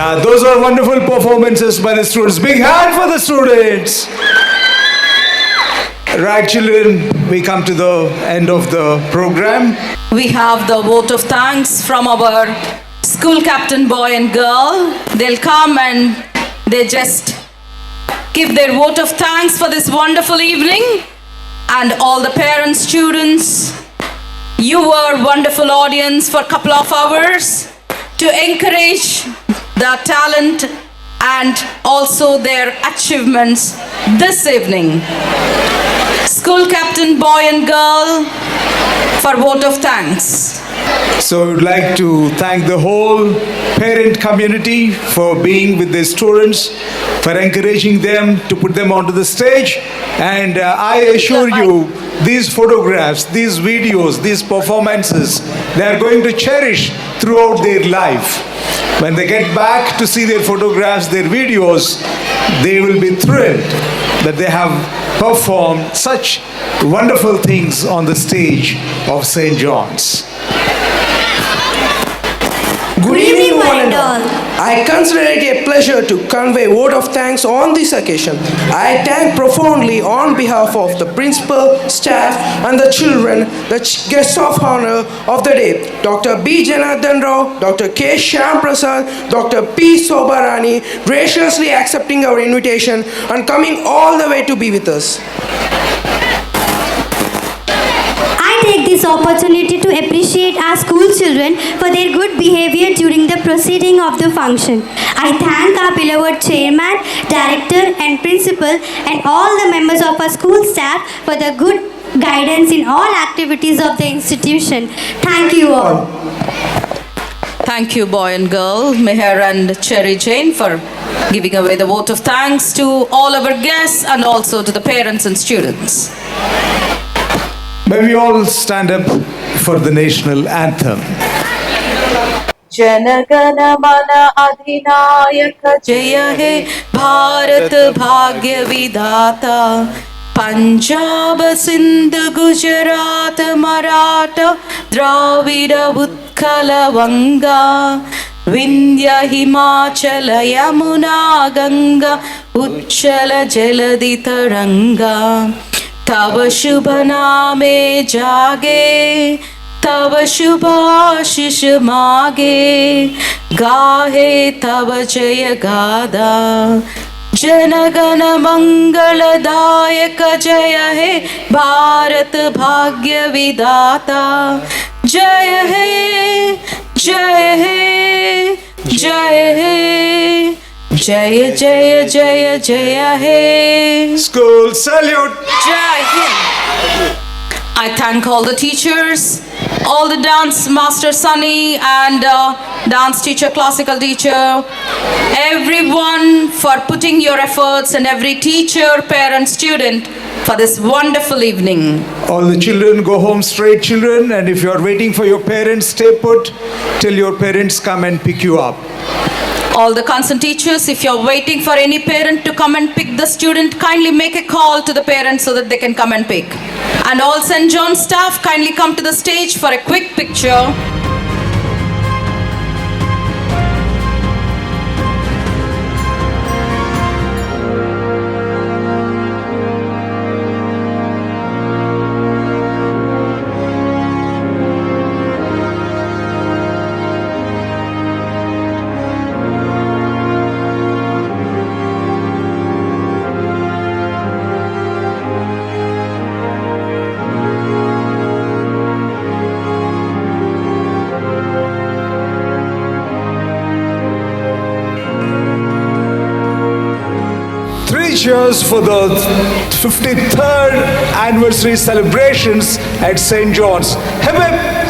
Yeah, those are wonderful performances by the students. Big hand for the students. Right, children, we come to the end of the program. We have the vote of thanks from our school captain boy and girl. They'll come and they just give their vote of thanks for this wonderful evening. And all the parents, students, you were wonderful audience for a couple of hours to encourage the talent and also their achievements this evening. School captain boy and girl for vote of thanks. So I would like to thank the whole parent community for being with the students, for encouraging them to put them onto the stage. And I assure you, these photographs, these videos, these performances, they are going to cherish throughout their life. When they get back to see their photographs, their videos, they will be thrilled that they have performed such wonderful things on the stage of St. John's. Good evening, one and all. I consider it a pleasure to convey a word of thanks on this occasion. I thank profoundly on behalf of the principal, staff, and the children, the guests of honor of the day, Dr. B. Janardhan Rao, Dr. K. Shyam Prasad, Dr. P. Sobarani, graciously accepting our invitation and coming all the way to be with us. I take this opportunity to appreciate our school children for their good behavior during the proceeding of the function. I thank our beloved chairman, director and principal and all the members of our school staff for the good guidance in all activities of the institution. Thank you all. Thank you, boy and girl, Meher and Cherry Jane, for giving away the vote of thanks to all our guests and also to the parents and students. May we all stand up for the national anthem. जनगण मन अधिनायक जय हे भारत भाग्य विधाता पंजाब सिंध गुजरात मराठा द्राविड उत्कल वंगा विंध्य हिमाचल यमुना गंगा उच्चल जलधि तरंगा तव शुभ नामे जागे तव शुभ आशीष मागे गाहे तव जय गादा जनगण मंगलदायक जय हे भारत भाग्य विधाता जय हे जय हे जय हे जय जय जय जय हे School salute! Jai Hind. I thank all the teachers, all the dance master Sunny and dance teacher, classical teacher, everyone for putting your efforts and every teacher, parent, student for this wonderful evening. All the children go home straight, children, and if you are waiting for your parents, stay put till your parents come and pick you up. All the concerned teachers, if you're waiting for any parent to come and pick the student, kindly make a call to the parents so that they can come and pick. And all St. John staff, kindly come to the stage for a quick picture. Cheers for the 53rd anniversary celebrations at St. John's. Hip hip